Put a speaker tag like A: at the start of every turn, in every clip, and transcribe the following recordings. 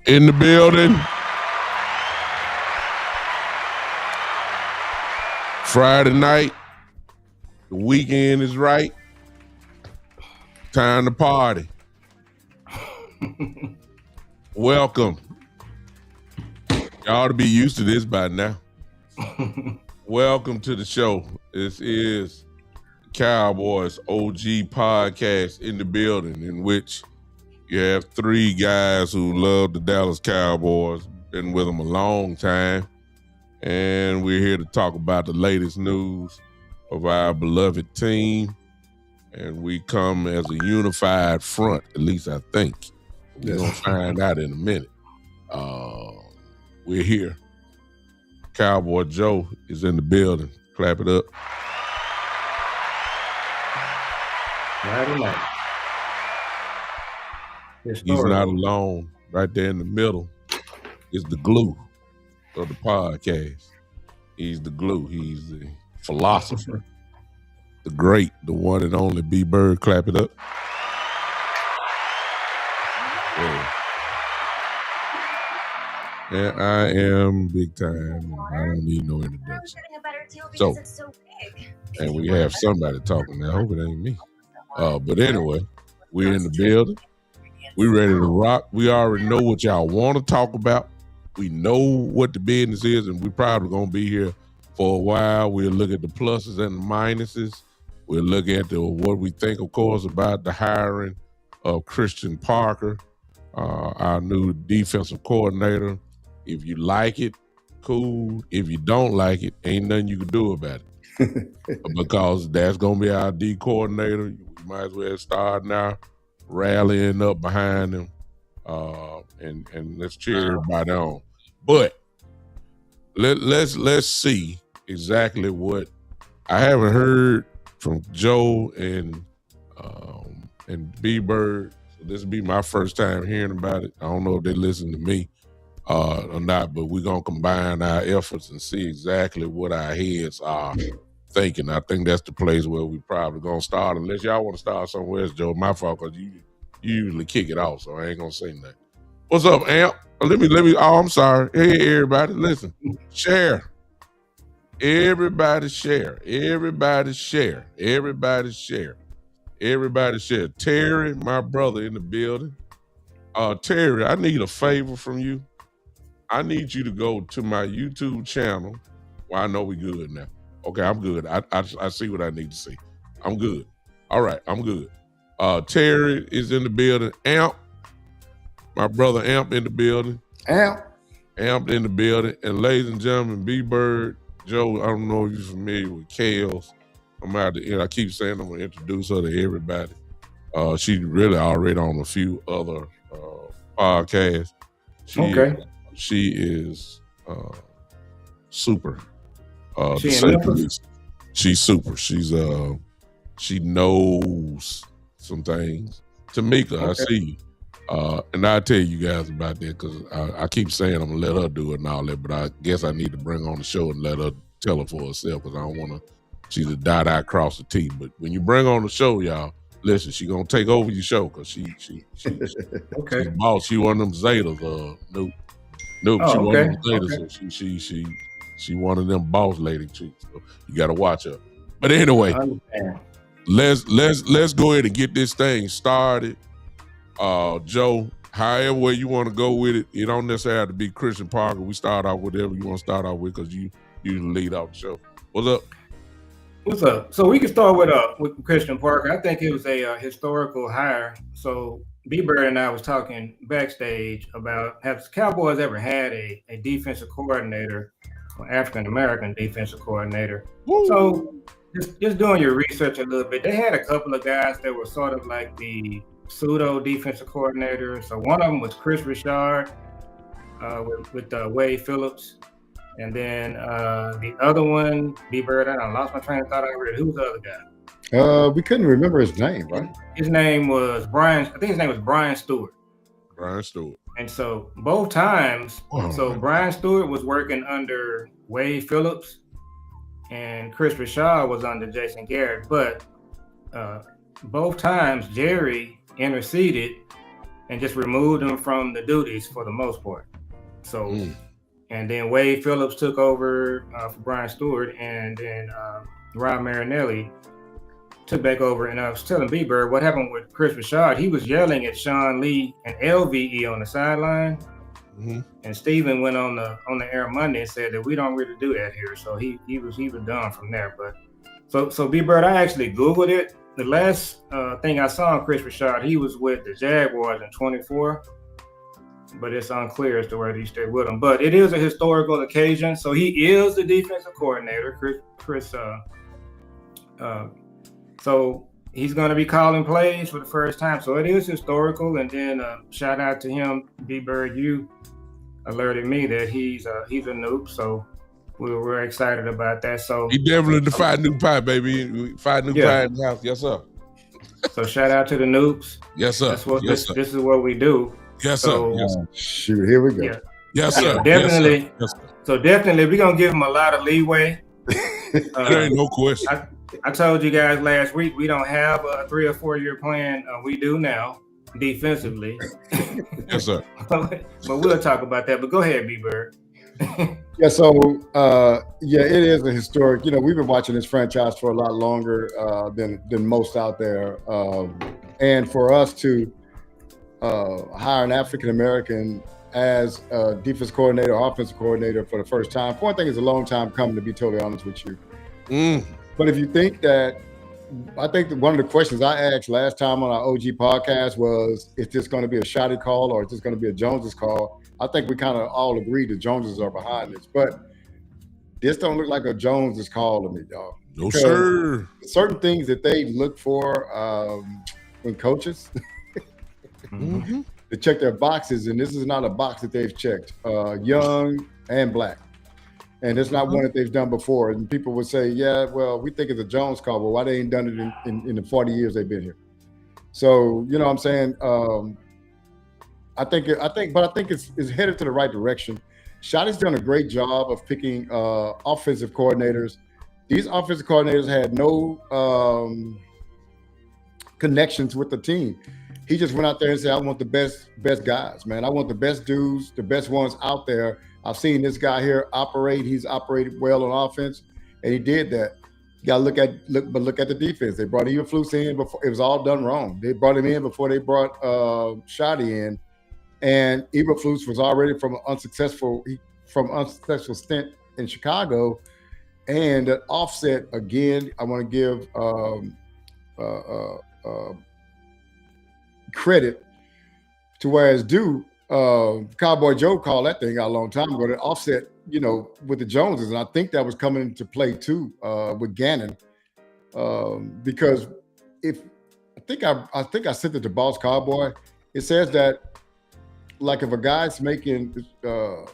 A: In the building. Friday night. The weekend is right. Time to party. Welcome. Y'all ought to be used to this by now. Welcome to the show. This is Cowboys OG Podcast in the building, in which you have three guys who love the Dallas Cowboys, been with them a long time, and we're here to talk about the latest news of our beloved team, and we come as a unified front, at least I think. We're going to find out in a minute. We're here. Cowboy Joe is in the building. Clap it up.
B: Friday night.
A: He's not alone. Right there in the middle is the glue of the podcast. He's the glue. He's the philosopher, the great, the one and only B Bird. Clap it up. Yeah. And I am big time, and I don't need no introduction. So, and we have somebody talking now. I hope it ain't me. But anyway, we're in the building. We ready to rock. We already know what y'all want to talk about. We know what the business is, and we probably gonna be here for a while. We'll look at the pluses and the minuses. We'll look at what we think, of course, about the hiring of Christian Parker, our new defensive coordinator. If you like it, cool. If you don't like it, ain't nothing you can do about it. Because that's going to be our D coordinator. You might as well start now rallying up behind him, and let's cheer everybody on. But let's see exactly what I haven't heard from Joe and B-Bird. So this will be my first time hearing about it. I don't know if they listen to me or not, but we're going to combine our efforts and see exactly what our heads are thinking. I think that's the place where we probably going to start, unless y'all want to start somewhere else, Joe. My fault, because you usually kick it off, so I ain't going to say nothing. What's up, Amp? Let me, I'm sorry. Hey, everybody, listen. Share. Everybody share. Everybody share. Everybody share. Everybody share. Terry, my brother in the building. Terry, I need a favor from you. I need you to go to my YouTube channel. Well, I know we good now. Okay, I'm good. I see what I need to see. I'm good. All right, I'm good. Terry is in the building. Amp, my brother Amp in the building.
B: Amp
A: in the building. And ladies and gentlemen, B-Bird, Joe, I don't know if you're familiar with Kales. I keep saying I'm going to introduce her to everybody. She's really already on a few other podcasts. She is super. She's super. She knows some things. Tamika, I see you. And I'll tell you guys about that because I keep saying I'm going to let her do it and all that, but I guess I need to bring her on the show and let her tell her for herself because I don't want to. She's a dot I cross the T. But when you bring her on the show, y'all, listen, she going to take over your show because she
B: okay.
A: She boss. She one of them Zetas. Nope.
B: Oh,
A: she one
B: okay.
A: of them Zetas.
B: Okay.
A: So she one of them boss lady chicks. So you got to watch her. But anyway, let's go ahead and get this thing started. Joe, however way you want to go with it, it don't necessarily have to be Christian Parker. We start out with whatever you want to start out with because you usually lead off the show. What's up?
C: What's up? So we can start with Christian Parker. I think it was a historical hire. So B-Bird and I was talking backstage about have the Cowboys ever had a defensive coordinator, or African-American defensive coordinator. Woo. So just doing your research a little bit, they had a couple of guys that were sort of like the pseudo defensive coordinator. So one of them was Chris Richard with Wade Phillips. And then the other one, B-Bird, I lost my train of thought already. Who was the other guy?
B: We couldn't remember his name, right?
C: His name was Brian. I think his name was Brian Stewart.
A: Brian Stewart.
C: And so both times, Brian Stewart was working under Wade Phillips and Chris Richard was under Jason Garrett. But both times, Jerry interceded and just removed him from the duties for the most part. So... And then Wade Phillips took over for Brian Stewart, and then Rob Marinelli took back over. And I was telling B-Bird what happened with Chris Richard. He was yelling at Sean Lee and LVE on the sideline. Mm-hmm. And Steven went on the air Monday and said that we don't really do that here. So he was done from there. But so B-Bird, I actually Googled it. The last thing I saw on Chris Richard, he was with the Jaguars in 24. But it's unclear as to whether he stayed with him. But it is a historical occasion. So he is the defensive coordinator, Chris. So he's going to be calling plays for the first time. So it is historical. And then shout out to him, B-Bird. You alerted me that he's a noob. So we're excited about that. So
A: he definitely the five new pie, baby. Five new pie in the house. Yes, sir.
C: So shout out to the noobs.
A: Yes, sir.
C: That's what this is what we do.
A: Yes, sir. Yes, sir.
B: Shoot, here we go.
C: Yeah.
A: Yes, sir.
C: Definitely.
A: Yes, sir.
C: So definitely, we're gonna give him a lot of leeway.
A: There ain't no question.
C: I told you guys last week we don't have a 3 or 4 year plan. We do now. defensively.
A: Yes, sir.
C: But we'll talk about that. But go ahead, B-Bird.
B: Yeah, so it is a historic. We've been watching this franchise for a lot longer than most out there, and for us to hire an African American as a defense coordinator, offensive coordinator for the first time. For one thing, it's a long time coming, to be totally honest with you. But if you think that, I think that one of the questions I asked last time on our OG podcast was, is this going to be a Shotty call or is this going to be a Jones's call? I think we kind of all agree the Joneses are behind this, but this don't look like a Jones's call to me, y'all.
A: No, sir.
B: Certain things that they look for when coaches to check their boxes, and this is not a box that they've checked, young and black. And it's not one that they've done before. And people would say, yeah, well, we think it's a Jones call, but why they ain't done it in the 40 years they've been here? So, you know what I'm saying? I think it's headed to the right direction. Shotty's done a great job of picking offensive coordinators. These offensive coordinators had no connections with the team. He just went out there and said, I want the best guys, man. I want the best dudes, the best ones out there. I've seen this guy here operate. He's operated well on offense, and he did that. You got to look at the defense. They brought Eberflus in before it was all done wrong. They brought him in before they brought Shotty in, and Eberflus was already from an unsuccessful stint in Chicago, and an offset again. I want to give credit to where it's due. Cowboy Joe called that thing out a long time ago. That offset, with the Joneses, and I think that was coming into play too with Gannon, because I think I sent it to Boss Cowboy. It says that, like, if a guy's making $5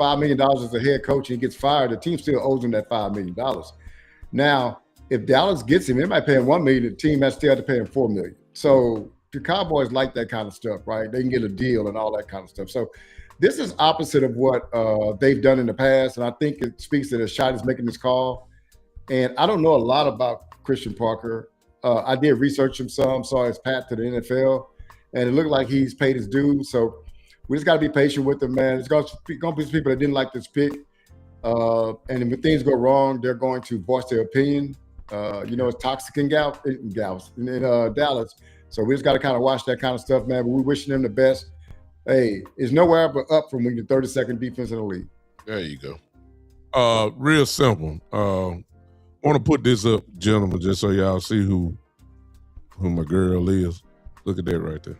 B: million as a head coach and he gets fired, the team still owes him that $5 million. Now, if Dallas gets him, they might pay him $1 million. The team has still to pay him $4 million. So the Cowboys like that kind of stuff, right? They can get a deal and all that kind of stuff. So this is opposite of what they've done in the past, and I think it speaks to the Shotty's making this call. And I don't know a lot about Christian Parker. I did research him some, saw his path to the NFL, and it looked like he's paid his dues. So we just got to be patient with him, man. It's going to be some people that didn't like this pick, and when things go wrong, they're going to voice their opinion. It's toxic in Dallas. So we just got to kind of watch that kind of stuff, man. But we're wishing them the best. Hey, it's nowhere but up from when you're 32nd defense in the league.
A: There you go. Real simple. Want to put this up, gentlemen, just so y'all see who my girl is. Look at that right there.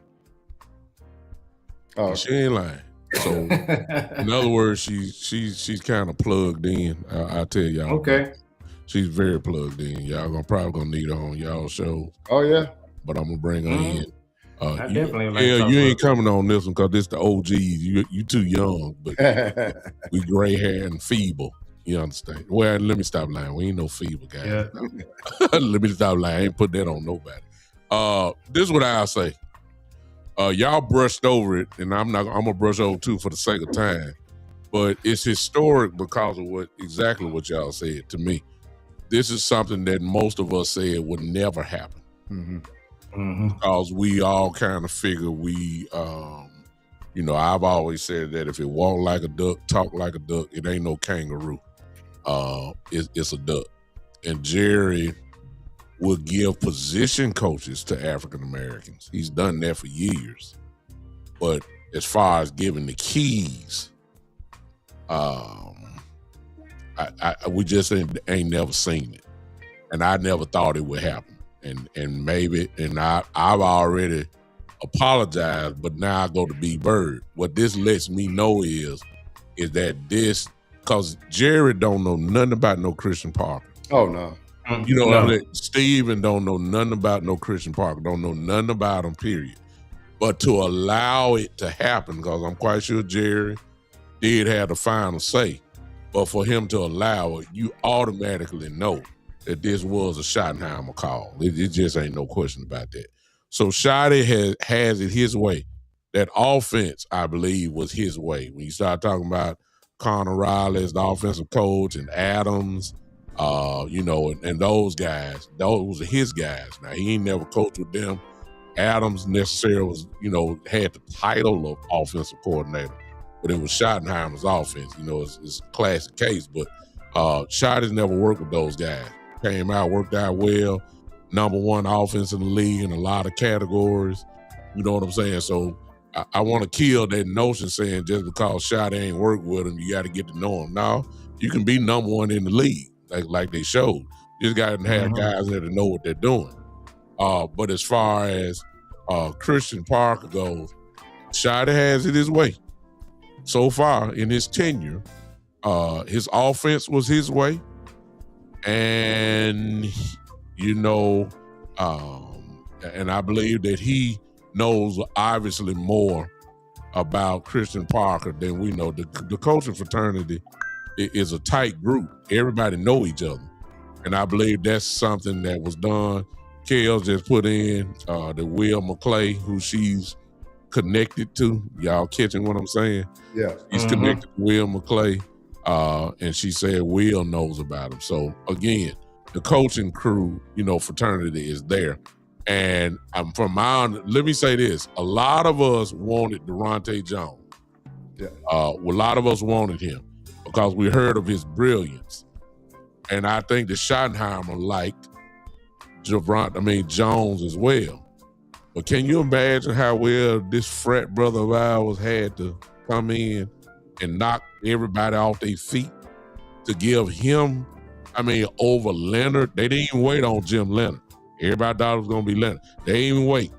A: Oh, she ain't lying. So, in other words, she's kind of plugged in. I'll tell y'all.
C: Okay.
A: She's very plugged in. Y'all probably gonna need her on y'all show.
B: Oh yeah.
A: But I'm gonna bring her in.
C: You
A: ain't coming on this one because this the OGs. You too young, but we gray hair and feeble. You understand? Well, let me stop lying. We ain't no feeble guys. Yeah. Let me stop lying. I ain't put that on nobody. This is what I'll say. Y'all brushed over it, and I'm gonna brush over too for the sake of time. But it's historic because of exactly what y'all said to me. This is something that most of us said would never happen.
B: Mm-hmm.
C: Mm-hmm.
A: Because we all kind of figure I've always said that if it walk like a duck, talk like a duck, it ain't no kangaroo. It's a duck. And Jerry will give position coaches to African Americans. He's done that for years. But as far as giving the keys, we just ain't never seen it. And I never thought it would happen. And I've already apologized, but now I go to B Bird. What this lets me know is that because Jerry don't know nothing about no Christian Parker.
B: Oh no.
A: Steven don't know nothing about no Christian Parker, don't know nothing about him, period. But to allow it to happen, because I'm quite sure Jerry did have the final say, but for him to allow it, you automatically know that this was a Schottenheimer call. It just ain't no question about that. So Shotty has it his way. That offense, I believe, was his way. When you start talking about Connor Riley as the offensive coach and Adams, and those guys, those are his guys. Now, he ain't never coached with them, Adams necessarily was, had the title of offensive coordinator, but it was Schottenheimer's offense. It's a classic case, but Schott has never worked with those guys. Came out, worked out well, number one offense in the league in a lot of categories. You know what I'm saying? So I want to kill that notion saying just because Schott ain't worked with him, you got to get to know him. No, you can be number one in the league, like they showed. You just got to have guys there to know what they're doing. But as far as Christian Parker goes, Schott has it his way. So far in his tenure, his offense was his way. And, and I believe that he knows obviously more about Christian Parker than we know. The coaching fraternity is a tight group. Everybody know each other. And I believe that's something that was done. Kels just put in the Will McClay, who she's connected to. Y'all catching what I'm saying?
B: Yeah.
A: He's connected to Will McClay. And she said Will knows about him. So again, the coaching crew, fraternity is there. And let me say this: a lot of us wanted Durante Jones.
B: Yeah.
A: A lot of us wanted him because we heard of his brilliance, and I think that Schottenheimer liked Jones as well. But can you imagine how well this frat brother of ours had to come in and knock everybody off their feet to give him, over Leonard? They didn't even wait on Jim Leonard. Everybody thought it was going to be Leonard. They didn't even wait.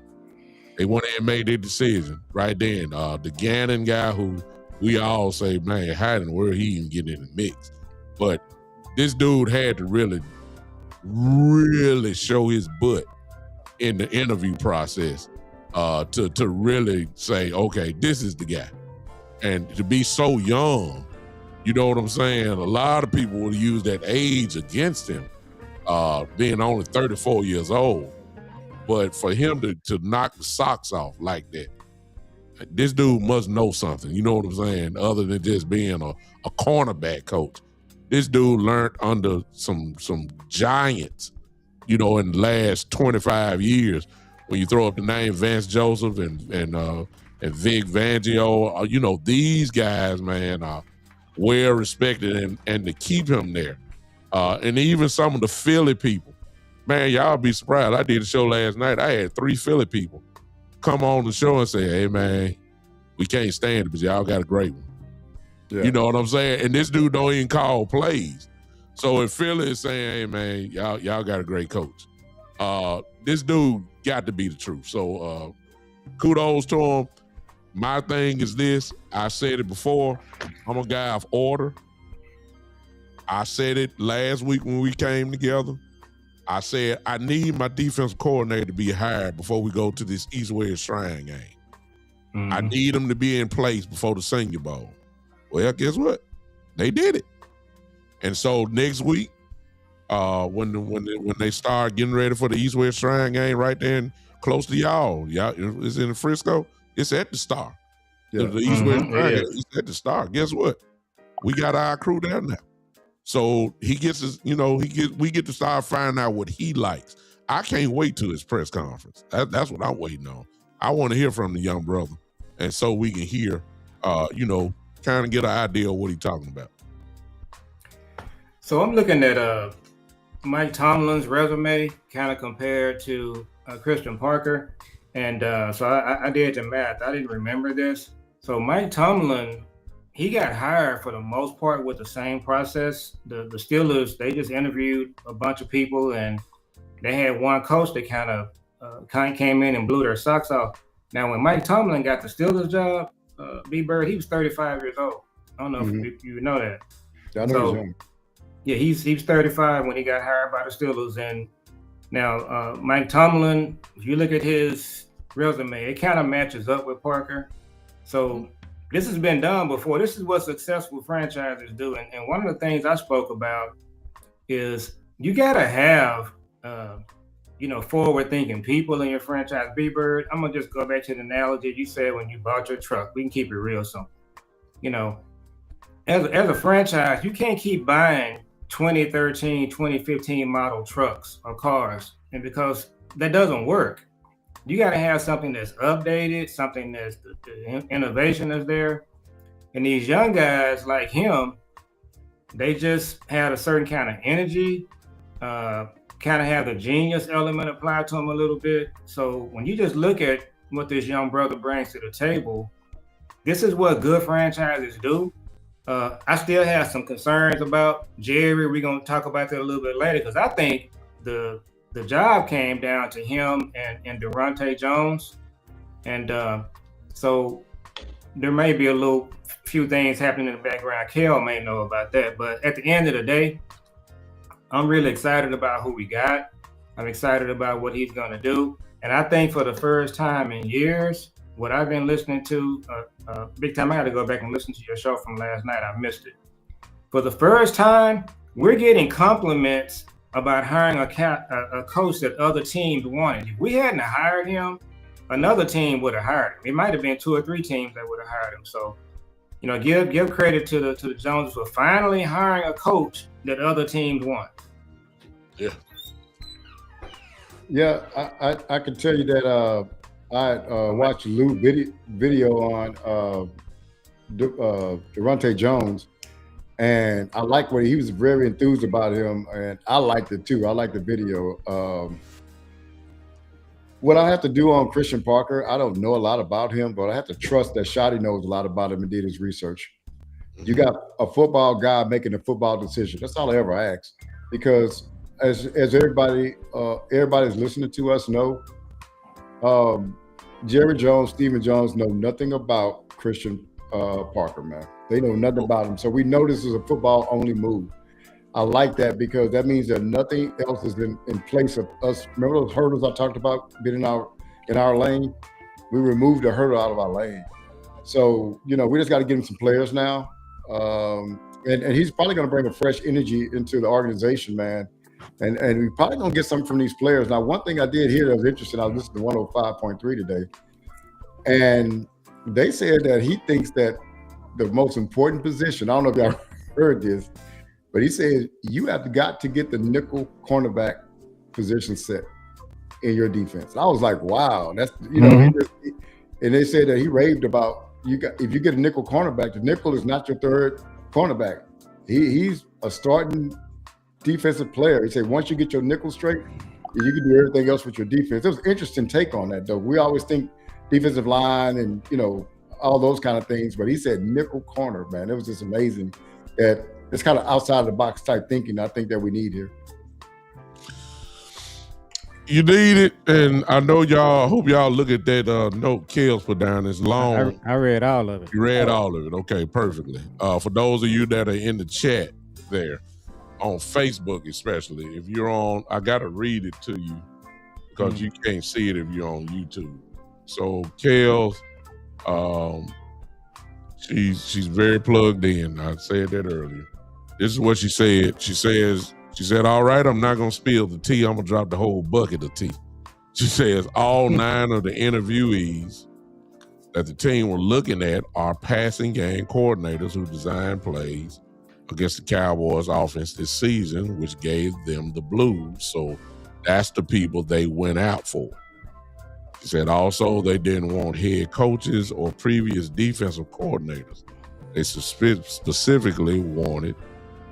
A: They went in and made their decision right then. The Gannon guy, who we all say, man, how in the world he even get in the mix? But this dude had to really, really show his butt in the interview process to really say, okay, this is the guy. And to be so young, you know what I'm saying? A lot of people will use that age against him, being only 34 years old. But for him to knock the socks off like that, this dude must know something, you know what I'm saying, other than just being a cornerback coach. This dude learned under some giants, in the last 25 years. When you throw up the name Vance Joseph and Vic Fangio, these guys, man, are well respected, and to keep him there. And even some of the Philly people, man, y'all be surprised. I did a show last night. I had 3 Philly people come on the show and say, hey, man, we can't stand it, but y'all got a great one. Yeah. You know what I'm saying? And this dude don't even call plays. So if Philly is saying, hey, man, y'all got a great coach, this dude got to be the truth. So kudos to him. My thing is this. I said it before. I'm a guy of order. I said it last week when we came together. I said, I need my defensive coordinator to be hired before we go to this East-West Shrine game. Mm-hmm. I need him to be in place before the Senior Bowl. Well, guess what? They did it. And so next week, when they start getting ready for the East-West Shrine game right there close to y'all, it's in Frisco, it's at the Star. Yeah. The East-West Shrine game, it's at the Star. Guess what? We got our crew there now. So he gets his, we get to start finding out what he likes. I can't wait till his press conference. That's what I'm waiting on. I want to hear from the young brother, and so we can hear, kind of get an idea of what he's talking about.
C: So I'm looking at Mike Tomlin's resume, kind of compared to Christian Parker, and so I did the math. I didn't remember this. So Mike Tomlin, he got hired for the most part with the same process. The Steelers, they just interviewed a bunch of people, and they had one coach that kind of came in and blew their socks off. Now, when Mike Tomlin got the Steelers job, B-Bird, he was 35 years old. I don't know if you know that.
B: I know he's young.
C: Yeah, he's 35 when he got hired by the Steelers. And now Mike Tomlin, if you look at his resume, it kind of matches up with Parker. So this has been done before. This is what successful franchises do. And one of the things I spoke about is you got to have, forward-thinking people in your franchise. B-Bird, I'm going to just go back to the analogy you said when you bought your truck. We can keep it real simple. As a franchise, you can't keep buying 2013, 2015 model trucks or cars, and because that doesn't work. you got to have something that's updated, something that's the innovation is there. And these young guys like him, they just had a certain kind of energy, kind of have the genius element applied to them a little bit. So when you just look at what this young brother brings to the table, this is what good franchises do. I still have some concerns about Jerry. We're going to talk about that a little bit later because I think the job came down to him and Durante Jones. And so there may be a few things happening in the background. Kel may know about that. But at the end of the day, I'm really excited about who we got. I'm excited about what he's going to do. And I think for the first time in years, what I've been listening to, big time, I got to go back and listen to your show from last night. I missed it. For the first time, we're getting compliments about hiring a coach that other teams wanted. If we hadn't hired him, another team would have hired him. It might have been 2 or 3 teams that would have hired him. So, give credit to the Joneses for finally hiring a coach that other teams want.
A: Yeah.
B: Yeah, I can tell you that I watched Lou video on Durante Jones, and I like what he was very enthused about him, and I liked it too. I liked the video. What I have to do on Christian Parker, I don't know a lot about him, but I have to trust that Shotty knows a lot about him and did his research. You got a football guy making a football decision. That's all I ever ask, because as everybody's listening to us know, Jerry Jones, Stephen Jones know nothing about Christian Parker, man. They know nothing about him. So we know this is a football-only move. I like that because that means that nothing else is in place of us. Remember those hurdles I talked about being in our lane? We removed the hurdle out of our lane. So, we just got to get him some players now. And he's probably going to bring a fresh energy into the organization, man. And we're probably going to get something from these players. Now, one thing I did hear that was interesting, I was listening to 105.3 today, and they said that he thinks that the most important position, I don't know if y'all heard this, but he said you have got to get the nickel cornerback position set in your defense. And I was like, wow, that's, and they said that he raved about if you get a nickel cornerback, the nickel is not your third cornerback. He's a starting defensive player. He said once you get your nickel straight, you can do everything else with your defense. It was an interesting take on that, though. We always think defensive line and all those kind of things, but he said nickel corner, man. It was just amazing that it's kind of outside of the box type thinking I think that we need here.
A: You need it, and I know y'all. Hope y'all look at that note Kels put down. It's long.
D: I read all of it.
A: You read all of it. Okay, perfectly. For those of you that are in the chat there, on Facebook especially, if you're on, I gotta read it to you because you can't see it if you're on YouTube. So Kels, she's very plugged in. I said that earlier. This is what she said. She said, all right, I'm not going to spill the tea. I'm going to drop the whole bucket of tea. She says all 9 of the interviewees that the team were looking at are passing game coordinators who design plays against the Cowboys offense this season, which gave them the blues. So that's the people they went out for. She said also they didn't want head coaches or previous defensive coordinators. They specifically wanted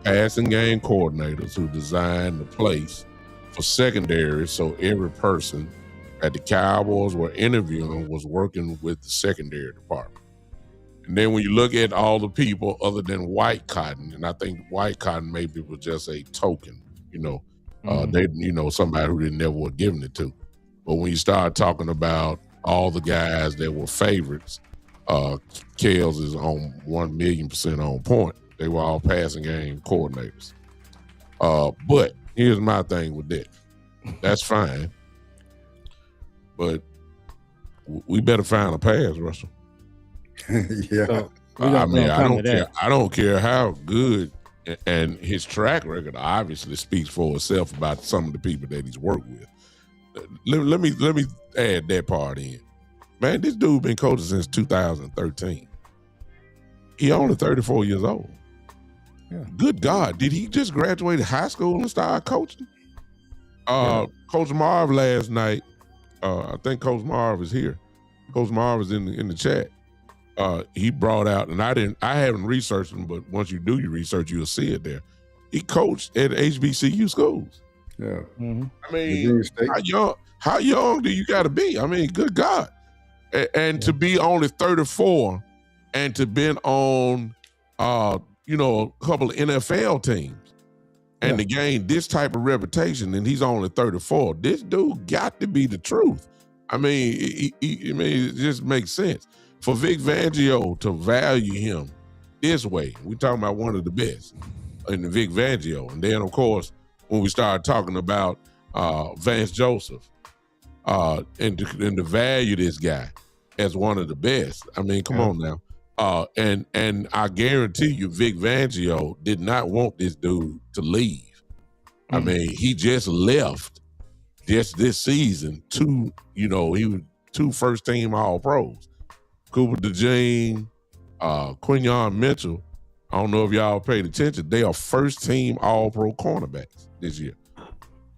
A: passing game coordinators who designed the plays for secondary, so every person that the Cowboys were interviewing was working with the secondary department. And then when you look at all the people other than White Cotton, and I think White Cotton maybe was just a token, they somebody who they never were giving it to. But when you start talking about all the guys that were favorites, Kels is on 1,000,000% on point. They were all passing game coordinators. But here's my thing with that. That's fine. But we better find a pass rusher.
B: Yeah.
D: So,
A: I don't care how good, and his track record obviously speaks for itself about some of the people that he's worked with. Let me add that part in. Man, this dude been coaching since 2013. He only 34 years old. Yeah. Good God, did he just graduate high school and start coaching? Coach Marv last night I think Coach Marv is here. Coach Marv is in the chat. He brought out, and I haven't researched him, but once you do your research, you'll see it there. He coached at HBCU schools.
B: Yeah.
A: Mm-hmm. I mean, how young do you got to be? I mean, good God. And to be only 34 and to been on, a couple of NFL teams and to gain this type of reputation, and he's only 34. This dude got to be the truth. I mean, it just makes sense. For Vic Fangio to value him this way, we're talking about one of the best in the Vic Fangio. And then, of course, when we started talking about Vance Joseph and to value this guy as one of the best. I mean, come on now. And I guarantee you, Vic Fangio did not want this dude to leave. I mean, he just left just this season. He was 2 first-team All-Pros. Cooper DeJean, Quinyon Mitchell. I don't know if y'all paid attention. They are first-team All-Pro cornerbacks this year.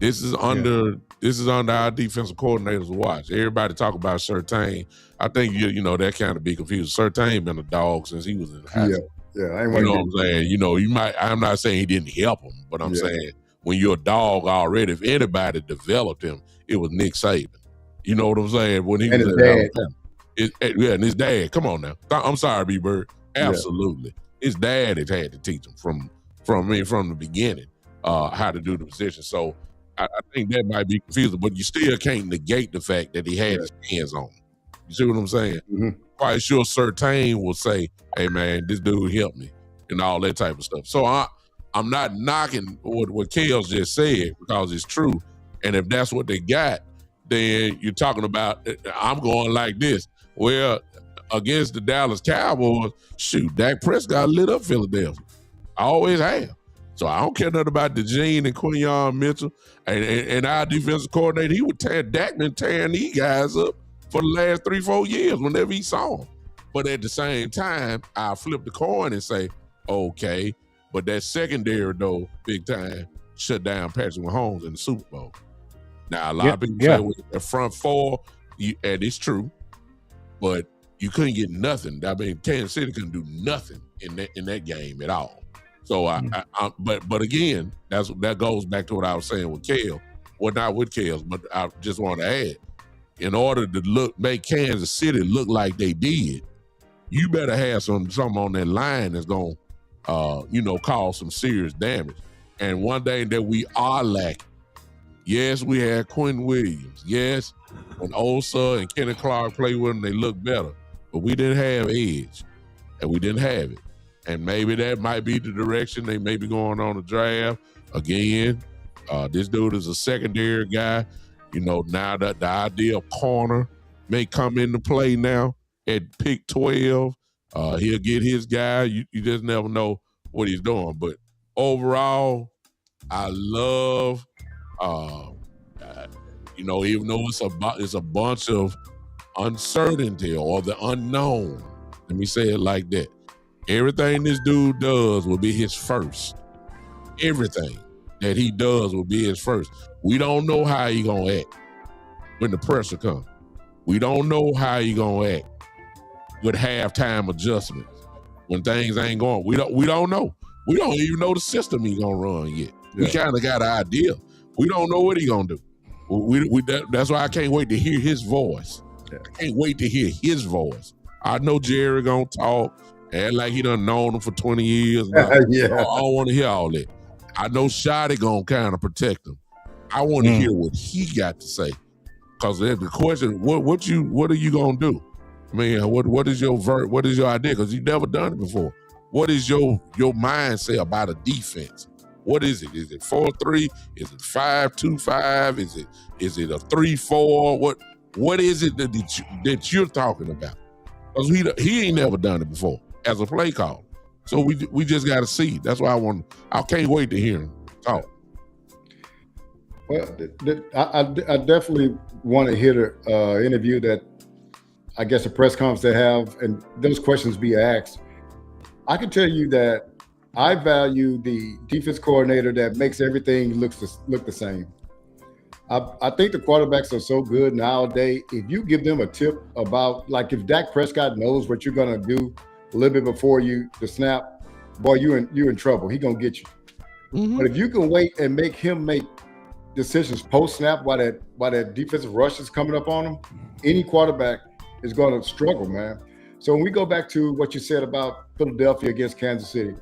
A: This is under our defensive coordinator's watch. Everybody talk about Surtain. I think that kind of be confused. Surtain been a dog since he was in high school.
B: Yeah.
A: I ain't what I'm saying? I'm not saying he didn't help him, but I'm saying when you're a dog already, if anybody developed him, it was Nick Saban. You know what I'm saying? When he was at Alabama. And his dad. Come on now. I'm sorry, B-Bird. Absolutely. His dad has had to teach him from the beginning how to do the position. So I think that might be confusing, but you still can't negate the fact that he had his hands on him. You see what I'm saying? Mm-hmm. Quite sure Surtain will say, hey, man, this dude helped me and all that type of stuff. So I'm not knocking what Kels just said because it's true. And if that's what they got, then you're talking about, I'm going like this. Well, against the Dallas Cowboys, shoot, Dak Prescott lit up Philadelphia. I always have. So I don't care nothing about DeJean and Quinyon Mitchell and our defensive coordinator. He would Dak been tearing these guys up for the last 3-4 years whenever he saw them. But at the same time, I flip the coin and say, okay, but that secondary, though, big time, shut down Patrick Mahomes in the Super Bowl. Now, a lot of people say with the front four, and it's true, but you couldn't get nothing. I mean, Kansas City couldn't do nothing in that game at all. So, but again, that goes back to what I was saying with Kale. Well, not with Kale, but I just want to add, in order to make Kansas City look like they did, you better have something on that line that's going to, cause some serious damage. And one thing that we are lacking, yes, we had Quinn Williams. Yes, when Osa and Kenny Clark played with them, they looked better. But we didn't have edge, and we didn't have it. And maybe that might be the direction they may be going on the draft. Again, this dude is a secondary guy. Now that the idea of corner may come into play now at pick 12. He'll get his guy. You just never know what he's doing. But overall, I love, even though it's a bunch of uncertainty or the unknown. Let me say it like that. Everything this dude does will be his first. Everything that he does will be his first. We don't know how he gonna act when the pressure comes. We don't know how he gonna act with halftime adjustments when things ain't going. We don't know. We don't even know the system he gonna run yet. Yeah. We kind of got an idea. We don't know what he gonna do. That's why I can't wait to hear his voice. Yeah. I can't wait to hear his voice. I know Jerry gonna talk. Act like he done known him for 20 years. I don't want to hear all that. I know Shotty gonna kind of protect him. I want to hear what he got to say. Because the question, what are you gonna do? I mean, what is your idea? Because you've never done it before. What is your mindset about a defense? What is it? Is it 4-3? Is it 5-2-5? Is it a 3-4? What is it that you're talking about? Because he ain't never done it before as a play call. So we just got to see. That's why I can't wait to hear him talk.
B: Well, I definitely want to hear the interview that I guess a press conference they have and those questions be asked. I can tell you that I value the defense coordinator that makes everything look the same. I think the quarterbacks are so good nowadays. If you give them a tip about, like, if Dak Prescott knows what you're gonna do a little bit before the snap, boy, you in trouble. He gonna get you. Mm-hmm. But if you can wait and make him make decisions post snap while that defensive rush is coming up on him, any quarterback is going to struggle, man. So when we go back to what you said about Philadelphia against Kansas City,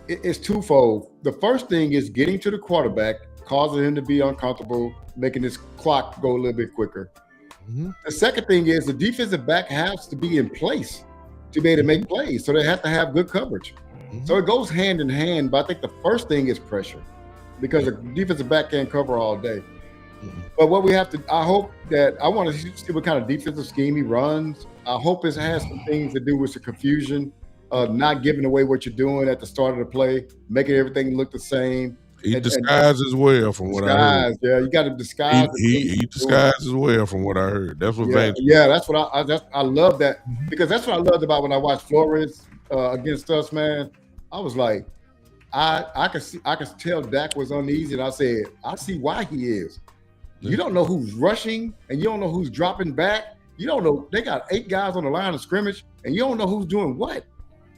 B: it's twofold. The first thing is getting to the quarterback, causing him to be uncomfortable, making his clock go a little bit quicker. Mm-hmm. The second thing is the defensive back has to be in place to be able to make plays. So they have to have good coverage. Mm-hmm. So it goes hand in hand. But I think the first thing is pressure, because the defensive back can't cover all day. Mm-hmm. But what we have to, I want to see what kind of defensive scheme he runs. I hope it has some things to do with the confusion, not giving away what you're doing at the start of the play, making everything look the same.
A: He disguises well from what I heard.
B: Yeah, you got to disguise.
A: He disguises well from what I heard. That's what
B: that's what I love that, because that's what I loved about when I watched Flores against us, man. I was like, I could tell Dak was uneasy, and I said, I see why he is. You don't know who's rushing, and you don't know who's dropping back. You don't know, they got 8 guys on the line of scrimmage, and you don't know who's doing what.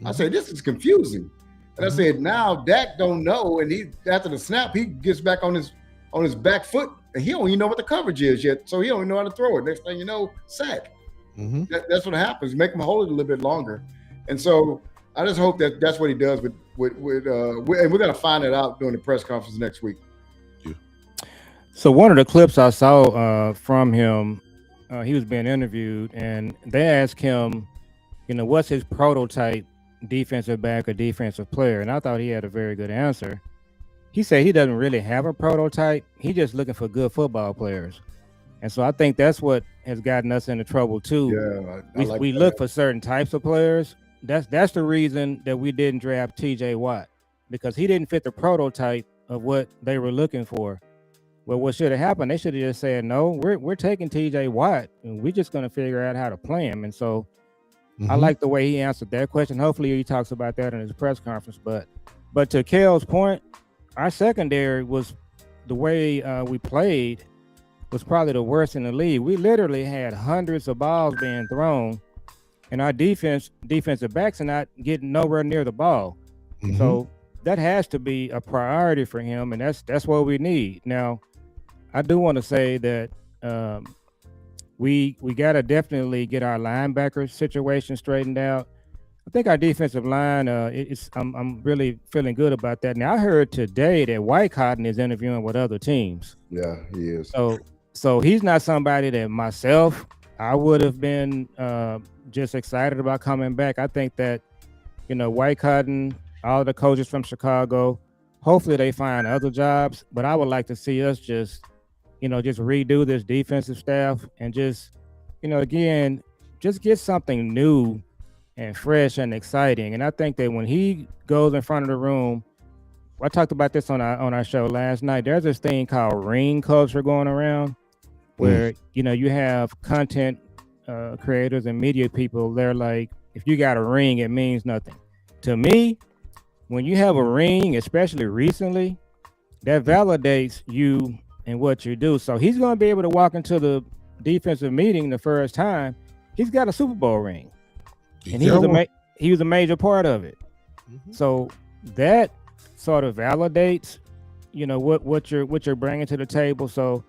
B: I said, this is confusing. And I said, now Dak don't know, and he, after the snap, he gets back on his back foot, and he don't even know what the coverage is yet, so he don't even know how to throw it. Next thing you know, sack. Mm-hmm. That's what happens. Make him hold it a little bit longer. And so I just hope that's what he does and we're going to find it out during the press conference next week.
C: Yeah. So one of the clips I saw from him, he was being interviewed, and they asked him, what's his prototype defensive back or defensive player? And I thought he had a very good answer. He said he doesn't really have a prototype. He's just looking for good football players. And so I think that's what has gotten us into trouble too. Yeah, we look for certain types of players. That's the reason that we didn't draft TJ Watt, because he didn't fit the prototype of what they were looking for. Well, what should have happened? They should have just said, no, we're taking TJ Watt, and we're just going to figure out how to play him. And so I like the way he answered that question. Hopefully he talks about that in his press conference. But to Kel's point, our secondary was, the way we played was probably the worst in the league. We literally had hundreds of balls being thrown, and our defensive backs are not getting nowhere near the ball. Mm-hmm. So that has to be a priority for him, and that's what we need. Now, I do want to say that we got to definitely get our linebacker situation straightened out. I think our defensive line, I'm really feeling good about that. Now, I heard today that White Cotton is interviewing with other teams.
B: Yeah, he is.
C: So he's not somebody that myself, I would have been just excited about coming back. I think that, White Cotton, all the coaches from Chicago, hopefully they find other jobs. But I would like to see us just redo this defensive staff and just get something new and fresh and exciting. And I think that when he goes in front of the room, I talked about this on our show last night. There's this thing called ring culture going around where, you have content creators and media people. They're like, if you got a ring, it means nothing. To me, when you have a ring, especially recently, that validates you and what you do. So he's going to be able to walk into the defensive meeting the first time. He's got a Super Bowl ring, and he was a major part of it. Mm-hmm. So that sort of validates, what you're bringing to the table. So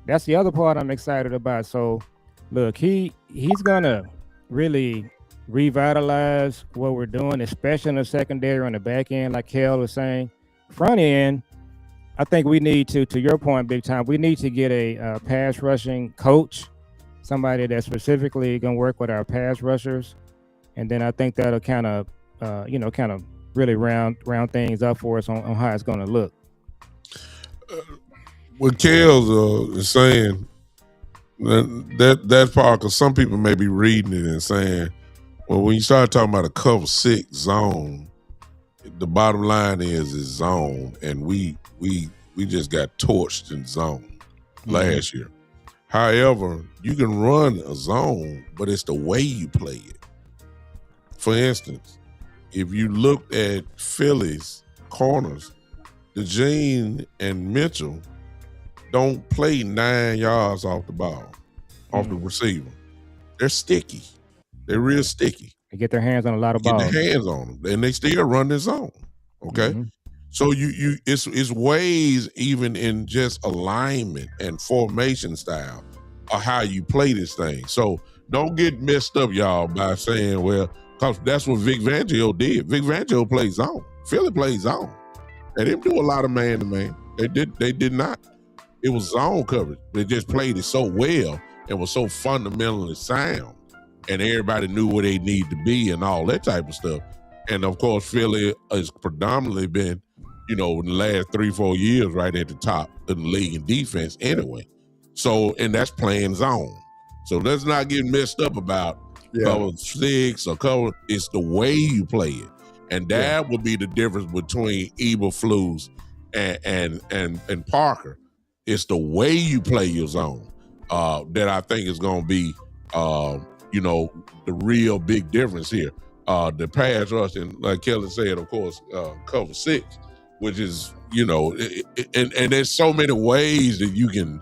C: that's the other part I'm excited about. So look, he's going to really revitalize what we're doing, especially in the secondary on the back end, like Kel was saying. Front end, I think we need to your point, big time, we need to get a pass rushing coach, somebody that's specifically going to work with our pass rushers. And then I think that'll kind of really round things up for us on how it's going to look.
A: What Kel's is saying, that's part, because some people may be reading it and saying, well, when you start talking about a cover 6 zone, the bottom line is zone, and we just got torched in zone last year. However, you can run a zone, but it's the way you play it. For instance, if you look at Philly's corners, DeJean and Mitchell don't play 9 yards off the ball, off the receiver. They're sticky. They're real sticky.
D: They get their hands on a lot of
A: Get
D: balls.
A: their hands on them, and they still run the zone. Okay, so it's ways even in just alignment and formation style of how you play this thing. So don't get messed up, y'all, by saying, well, because that's what Vic Fangio did. Vic Fangio plays zone. Philly plays zone. They didn't do a lot of man to man. They did not. It was zone coverage. They just played it so well and was so fundamentally sound, and everybody knew where they need to be and all that type of stuff. And of course, Philly has predominantly been, in the last 3-4 years, right at the top of the league in defense anyway. So, and that's playing zone. So let's not get messed up about cover 6 or cover. It's the way you play it. And that would be the difference between Eberflus and Parker. It's the way you play your zone that I think is going to be, the real big difference here. The pass rush, and like Kelly said, of course, cover 6, which is, and there's so many ways that you can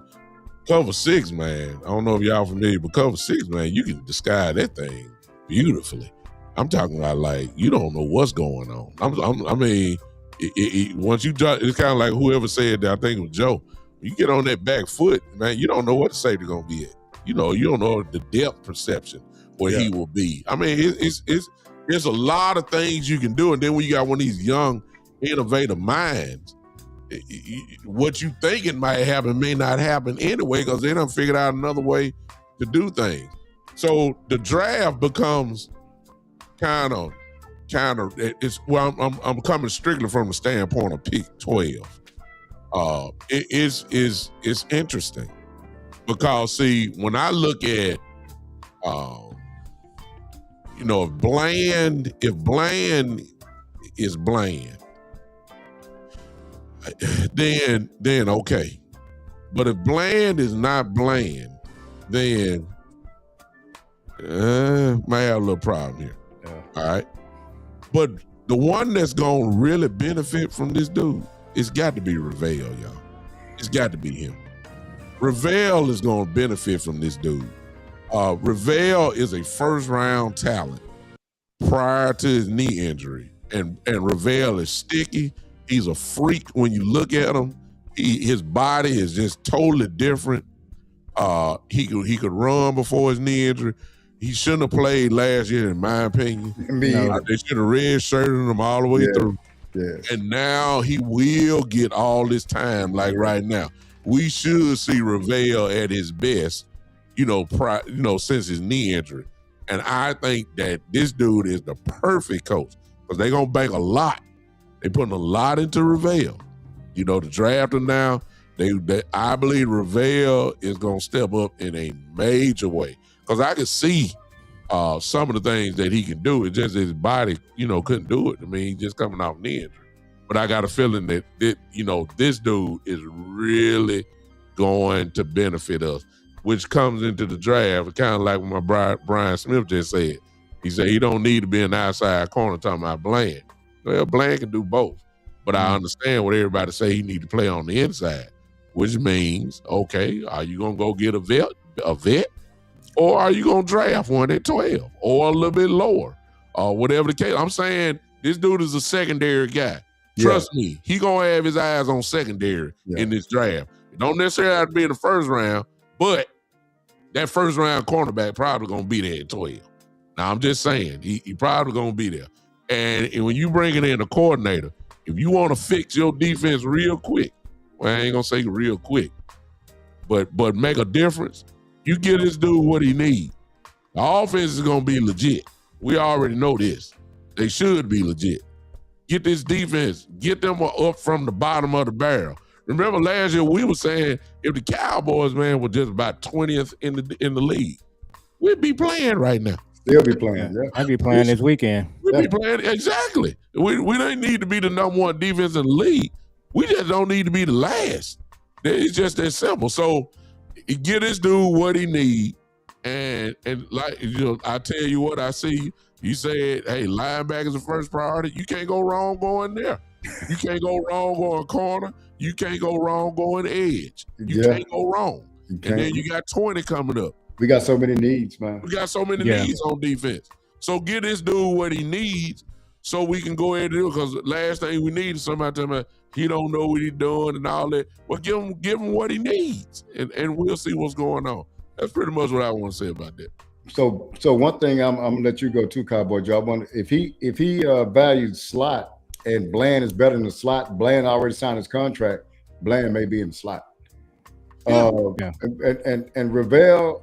A: cover 6, man. I don't know if y'all familiar, but cover 6, man, you can disguise that thing beautifully. I'm talking about like you don't know what's going on. Once you drop, it's kind of like whoever said that. I think it was Joe. You get on that back foot, man. You don't know what the safety gonna be at. You don't know the depth perception where he will be. I mean, there's a lot of things you can do, and then when you got one of these young, innovative minds, what you think it might happen may not happen anyway because they done figured out another way to do things. So the draft becomes kind of. It's I'm coming strictly from the standpoint of pick 12. It's interesting because see when I look at if Bland is Bland, then okay. But if Bland is not Bland, then might have a little problem here. All right. But the one that's going to really benefit from this dude, it's got to be Ravel, y'all. It's got to be him. Ravel is going to benefit from this dude. Ravel is a first-round talent prior to his knee injury. And Ravel is sticky. He's a freak when you look at him. His body is just totally different. He could run before his knee injury. He shouldn't have played last year, in my opinion. They should have red-shirted him all the way through. Yes. And now he will get all this time, like right now. We should see Ravel at his best, since his knee injury. And I think that this dude is the perfect coach because they're going to bank a lot. They're putting a lot into Ravel. To draft him now, I believe Ravel is going to step up in a major way. Because I can see some of the things that he can do. It's just his body, couldn't do it. I mean, he's just coming off knee injury. But I got a feeling that this dude is really going to benefit us, which comes into the draft. Kind of like what my Brian Smith just said. He said he don't need to be an outside corner talking about Bland. Well, Bland can do both. But I understand what everybody say he need to play on the inside, which means, okay, are you going to go get a vet? Or are you going to draft one at 12 or a little bit lower or whatever the case? I'm saying this dude is a secondary guy. Trust me, he going to have his eyes on secondary in this draft. It don't necessarily have to be in the first round, but that first round cornerback probably going to be there at 12. Now, I'm just saying, he probably going to be there. And when you bring in a coordinator, if you want to fix your defense real quick, well, I ain't going to say real quick, but make a difference, you give this dude what he needs. The offense is going to be legit. We already know this. They should be legit. Get this defense. Get them up from the bottom of the barrel. Remember last year we were saying if the Cowboys, man, were just about 20th in the league, we'd be playing right now.
B: They'll be playing. Yeah.
D: I'd be playing this weekend.
A: We'd be playing. Exactly. We don't need to be the number one defense in the league. We just don't need to be the last. It's just that simple. So, get this dude what he need, and like I tell you what I see. You said, hey, linebackers the first priority. You can't go wrong going there. You can't go wrong going corner. You can't go wrong going edge. You
B: Yeah.
A: can't go wrong.
B: You
A: And
B: can't.
A: then you got 20 coming up.
B: We got so many needs, man.
A: We got so many
D: Yeah.
A: needs on defense. So get this dude what he needs so we can go ahead and do it. Because last thing we need is somebody telling me he don't know what he's doing and all that. Well, give him what he needs, and we'll see what's going on. That's pretty much what I want to say about that.
B: So one thing I'm gonna let you go to, Cowboy Joe. I wonder if he values slot and Bland is better than the slot. Bland already signed his contract. Bland may be in the slot.
A: Yeah.
B: And Ravel,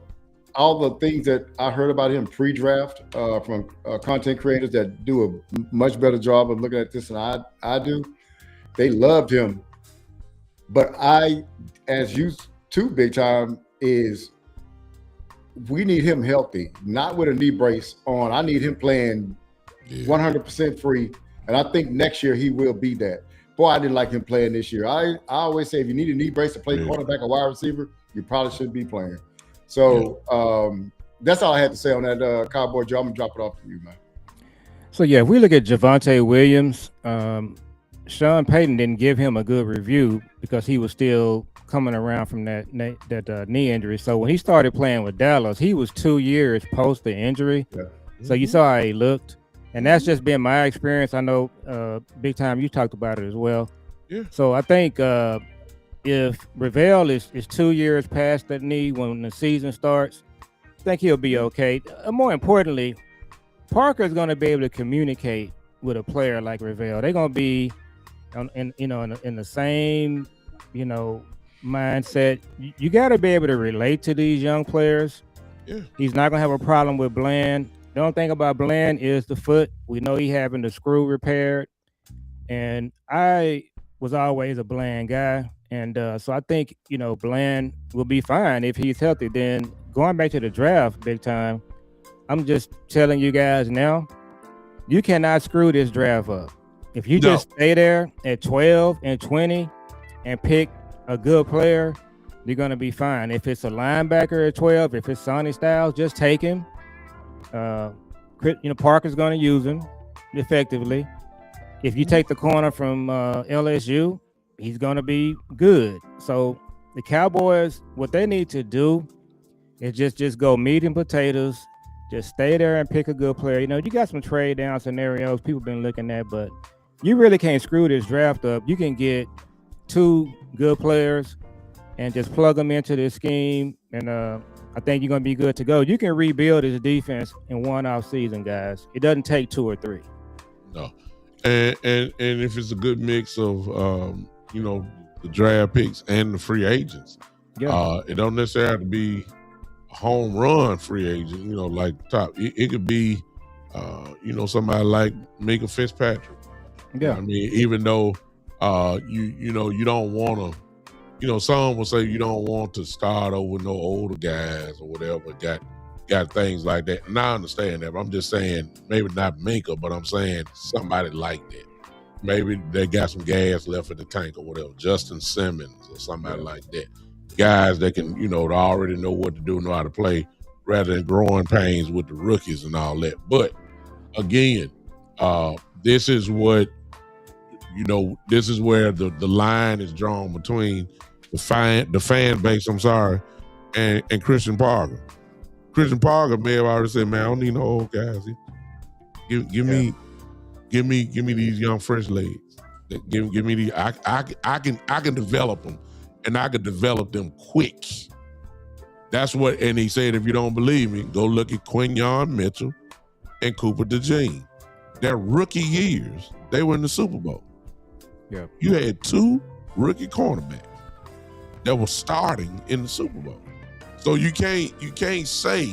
B: all the things that I heard about him pre-draft from content creators that do a much better job of looking at this than I do. They loved him, but I, as you too, big time, is we need him healthy, not with a knee brace on. I need him playing 100% free, and I think next year he will be that. Boy, I didn't like him playing this year. I always say if you need a knee brace to play quarterback or wide receiver, you probably shouldn't be playing. So that's all I had to say on that, Cowboy Joe. I'm gonna drop it off to you, man.
D: So yeah, if we look at Javonte Williams, Sean Payton didn't give him a good review because he was still coming around from that knee injury. So when he started playing with Dallas, he was 2 years post the injury. Yeah. So you saw how he looked, and that's just been my experience. I know, big time, you talked about it as well.
A: Yeah.
D: So I think if Ravel is 2 years past that knee when the season starts, I think he'll be okay. More importantly, Parker's going to be able to communicate with a player like Ravel. They're going to be in the same, mindset. You got to be able to relate to these young players.
A: Yeah.
D: He's not going to have a problem with Bland. The only thing about Bland is the foot. We know he having the screw repaired. And I was always a Bland guy. And so I think, Bland will be fine if he's healthy. Then going back to the draft, big time, I'm just telling you guys now, you cannot screw this draft up. If you just stay there at 12 and 20 and pick a good player, you're going to be fine. If it's a linebacker at 12, if it's Sonny Styles, just take him. Parker's going to use him effectively. If you take the corner from LSU, he's going to be good. So the Cowboys, what they need to do is just go meat and potatoes. Just stay there and pick a good player. You got some trade down scenarios people been looking at, but you really can't screw this draft up. You can get 2 good players and just plug them into this scheme, and I think you're going to be good to go. You can rebuild this defense in one off season, guys. It doesn't take 2 or 3.
A: No, and if it's a good mix of the draft picks and the free agents, it don't necessarily have to be a home run free agent. Like top, it could be somebody like Minka Fitzpatrick.
D: Yeah,
A: I mean, even though you don't want to, some will say you don't want to start over no older guys or whatever got things like that. And I understand that, but I'm just saying maybe not Minka, but I'm saying somebody like that. Maybe they got some gas left in the tank or whatever. Justin Simmons or somebody like that. Guys that can, already know what to do, know how to play, rather than growing pains with the rookies and all that. But again, this is what. This is where the line is drawn between the fan base, and Christian Parker. Christian Parker may have already said, man, I don't need no old guys. Give me these young fresh legs. Give me these. I can develop them, and I can develop them quick. That's what. And he said, if you don't believe me, go look at Quinyon Mitchell and Cooper DeJean. Their rookie years, they were in the Super Bowl.
D: Yeah.
A: You had 2 rookie cornerbacks that were starting in the Super Bowl. So you can't say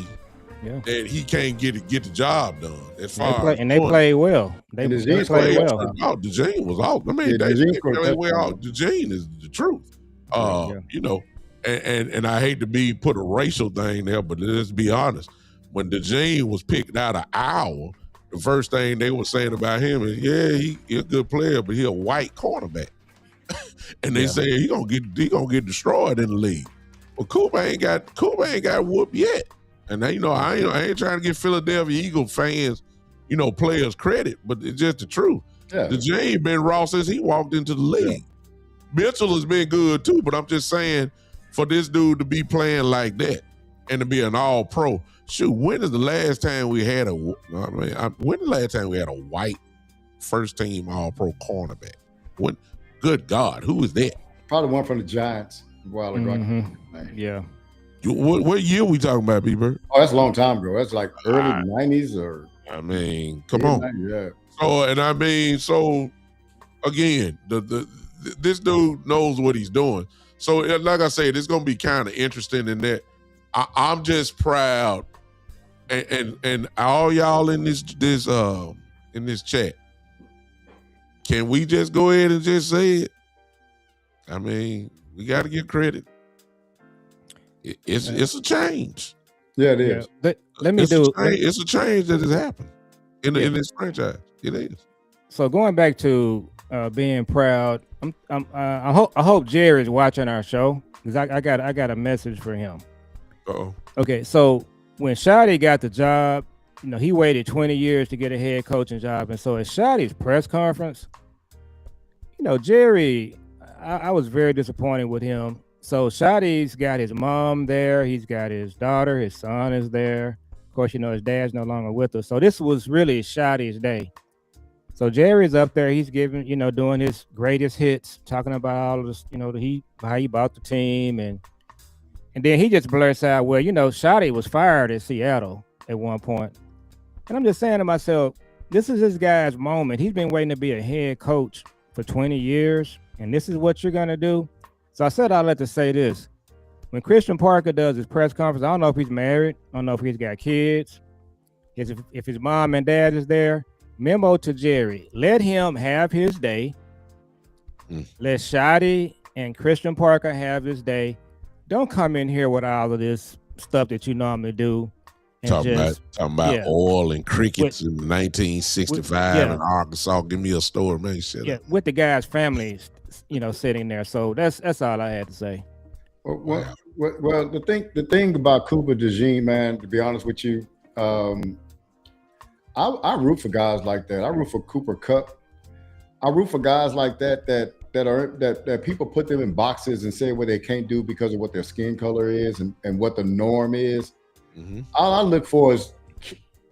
A: that he can't get the job done. As far
D: they played well. They played well.
A: DeJean was out. I mean, they played well. DeJean is the truth. And I hate to put a racial thing there, but let's be honest. When DeJean was picked out of Iowa, the first thing they were saying about him is, he's a good player, but he's a white cornerback. And they say he gonna get destroyed in the league. Well, Cooper ain't got whooped yet. And I ain't trying to get Philadelphia Eagle fans, players credit, but it's just the truth.
B: Yeah.
A: The J ain't been raw since he walked into the league. Mitchell has been good too, but I'm just saying, for this dude to be playing like that and to be an all-pro, shoot, when is the last time we had a white first-team all-pro cornerback? When? Good God, who is that?
B: Probably one from the Giants a while ago.
D: Yeah.
A: What year we talking about, B-Bird?
B: Oh, that's a long time ago. That's like early 90s or.
A: I mean, come on.
B: 90s, yeah.
A: So again, this dude knows what he's doing. So like I said, it's gonna be kind of interesting in that. I'm just proud, and all y'all in this chat, can we just go ahead and just say it? I mean, we got to give credit. It's a change.
B: Yeah, it is.
D: Yeah.
A: It's a change that has happened in this franchise. It is.
D: So going back to being proud, I hope Jerry's watching our show, because I got a message for him.
A: Uh-oh.
D: Okay, so when Shotty got the job, he waited 20 years to get a head coaching job, and so at Shotty's press conference, Jerry, I was very disappointed with him. So Shotty's got his mom there, he's got his daughter, his son is there. Of course, his dad's no longer with us. So this was really Shotty's day. So Jerry's up there, he's giving, doing his greatest hits, talking about all of this, how he bought the team, and then he just blurts out, well, Shotty was fired at Seattle at one point. And I'm just saying to myself, this is this guy's moment. He's been waiting to be a head coach for 20 years, and this is what you're gonna do. So I said I'd like to say this. When Christian Parker does his press conference, I don't know if he's married, I don't know if he's got kids, if his mom and dad is there. Memo to Jerry, let him have his day. Let Shotty and Christian Parker have his day. Don't come in here with all of this stuff that you normally do.
A: Talking about oil and crickets in 1965 in Arkansas. Give me a story, man.
D: With the guy's family, sitting there. So that's all I had to say.
B: Well, the thing about Cooper DeJean, man, to be honest with you, I root for guys like that. I root for Cooper Kupp. I root for guys like that people put them in boxes and say what they can't do because of what their skin color is and what the norm is. Mm-hmm. All I look for is,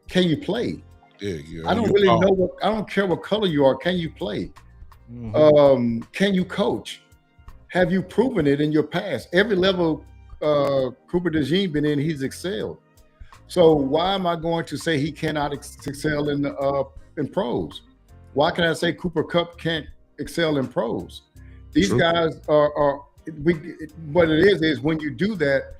B: can you play?
A: Yeah.
B: I don't really know I don't care what color you are. Can you play? Mm-hmm. Can you coach? Have you proven it in your past? Every level Cooper DeJean been in, he's excelled. So why am I going to say he cannot excel in pros? Why can I say Cooper Kupp can't excel in pros? These guys are what it is when you do that,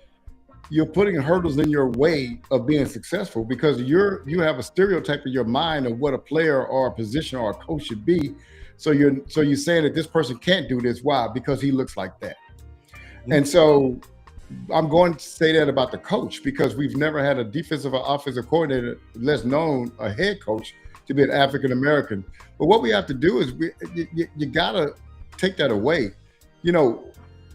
B: you're putting hurdles in your way of being successful, because you have a stereotype in your mind of what a player or a position or a coach should be. So you're saying that this person can't do this. Why? Because he looks like that. Mm-hmm. And so I'm going to say that about the coach, because we've never had a defensive or offensive coordinator, less known a head coach, to be an African American. But what we have to do is you gotta take that away.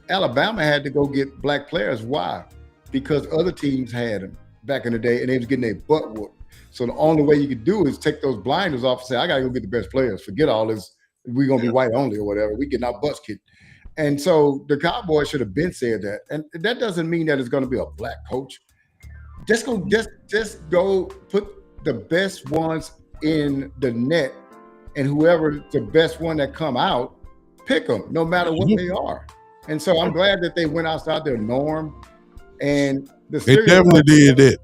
B: Alabama had to go get black players. Why? Because other teams had them back in the day, and they was getting their butt whooped. So the only way you could do is take those blinders off and say, I gotta go get the best players. Forget all this. We're gonna be white only or whatever. We getting our butts kicked. And so the Cowboys should have been said that. And that doesn't mean that it's gonna be a black coach. Just go put the best ones in the net, and whoever the best one that come out, pick them, no matter what they are. And so I'm glad that they went outside their norm. And they
A: definitely did that.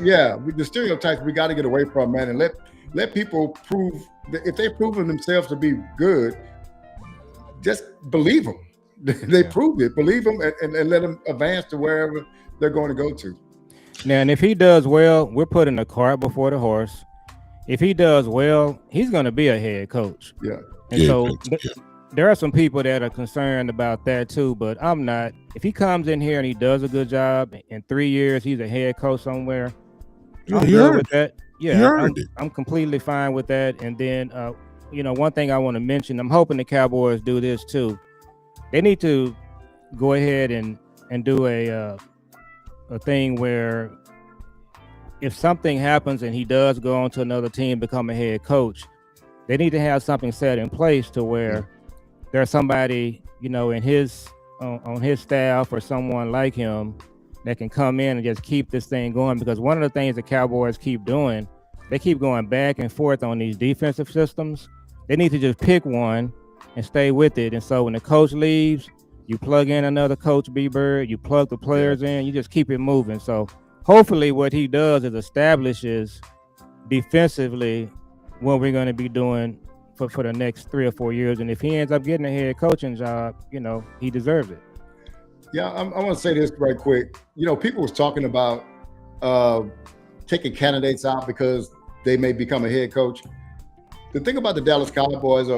B: Yeah, the stereotypes we got to get away from, man, and let people prove that if they've proven themselves to be good, just believe them. They proved it. Believe them and let them advance to wherever they're going to go to.
D: Now, and if he does well, we're putting the cart before the horse. If he does well, he's going to be a head coach.
B: Yeah.
D: And there are some people that are concerned about that too, but I'm not. If he comes in here and he does a good job, in 3 years he's a head coach somewhere, I'm good with that. Yeah, I'm completely fine with that. And then, one thing I want to mention, I'm hoping the Cowboys do this too. They need to go ahead and do a thing where if something happens and he does go on to another team, become a head coach, they need to have something set in place to where there's somebody, in his on his staff or someone like him that can come in and just keep this thing going. Because one of the things the Cowboys keep doing, they keep going back and forth on these defensive systems. They need to just pick one and stay with it. And so when the coach leaves, you plug in another coach, B-Bird, you plug the players in, you just keep it moving. So hopefully what he does is establishes defensively what we're going to be doing for the next 3 or 4 years. And if he ends up getting a head coaching job, he deserves it.
B: Yeah, I want to say this right quick. People was talking about taking candidates out because they may become a head coach. The thing about the Dallas Cowboys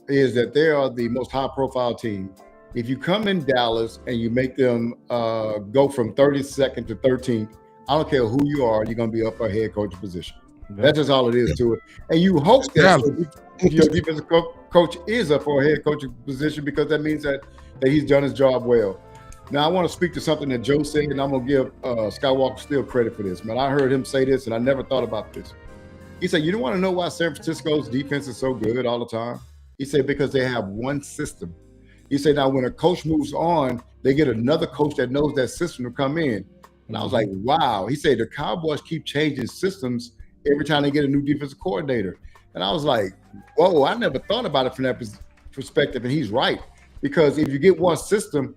B: is that they are the most high-profile team. If you come in Dallas and you make them go from 32nd to 13th, I don't care who you are, you're going to be up for a head coach position. Yeah. That's just all it is to it. And you hope that your defensive coach is up for a head coaching position, because that means that he's done his job well. Now, I want to speak to something that Joe said, and I'm going to give Skywalker still credit for this. Man, I heard him say this, and I never thought about this. He said, you don't want to know why San Francisco's defense is so good all the time? He said, because they have one system. He said, now when a coach moves on, they get another coach that knows that system to come in. And I was like, wow. He said, the Cowboys keep changing systems every time they get a new defensive coordinator. And I was like, whoa, I never thought about it from that perspective. And he's right. Because if you get one system,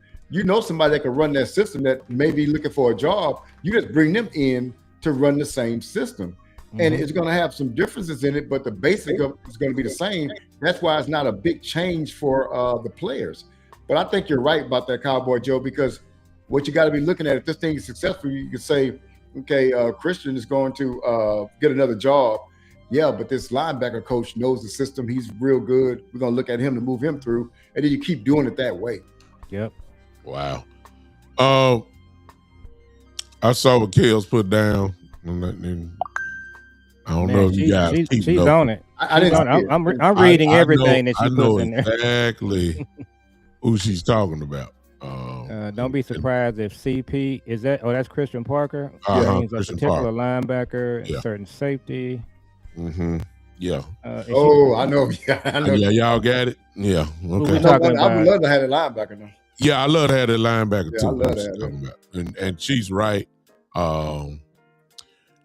B: somebody that can run that system that may be looking for a job, you just bring them in to run the same system. And it's going to have some differences in it, but the basic of it is going to be the same. That's why it's not a big change for the players. But I think you're right about that, Cowboy Joe, because what you got to be looking at, if this thing is successful, you can say, okay, Christian is going to get another job. Yeah, but this linebacker coach knows the system. He's real good. We're going to look at him to move him through. And then you keep doing it that way.
D: Yep.
A: Wow. I saw what Kels put down. And I don't know if you guys
D: she's on it. I'm reading everything that she puts in there.
A: Exactly who she's talking about.
D: Don't be surprised if CP is that. Oh, that's Christian Parker. He's a particular linebacker and certain safety.
A: Yeah.
B: I know. I know.
A: Yeah, y'all got it. Yeah. Okay.
B: I would love to have a linebacker now.
A: Yeah, I love to have that linebacker too.
B: I love that.
A: And she's right.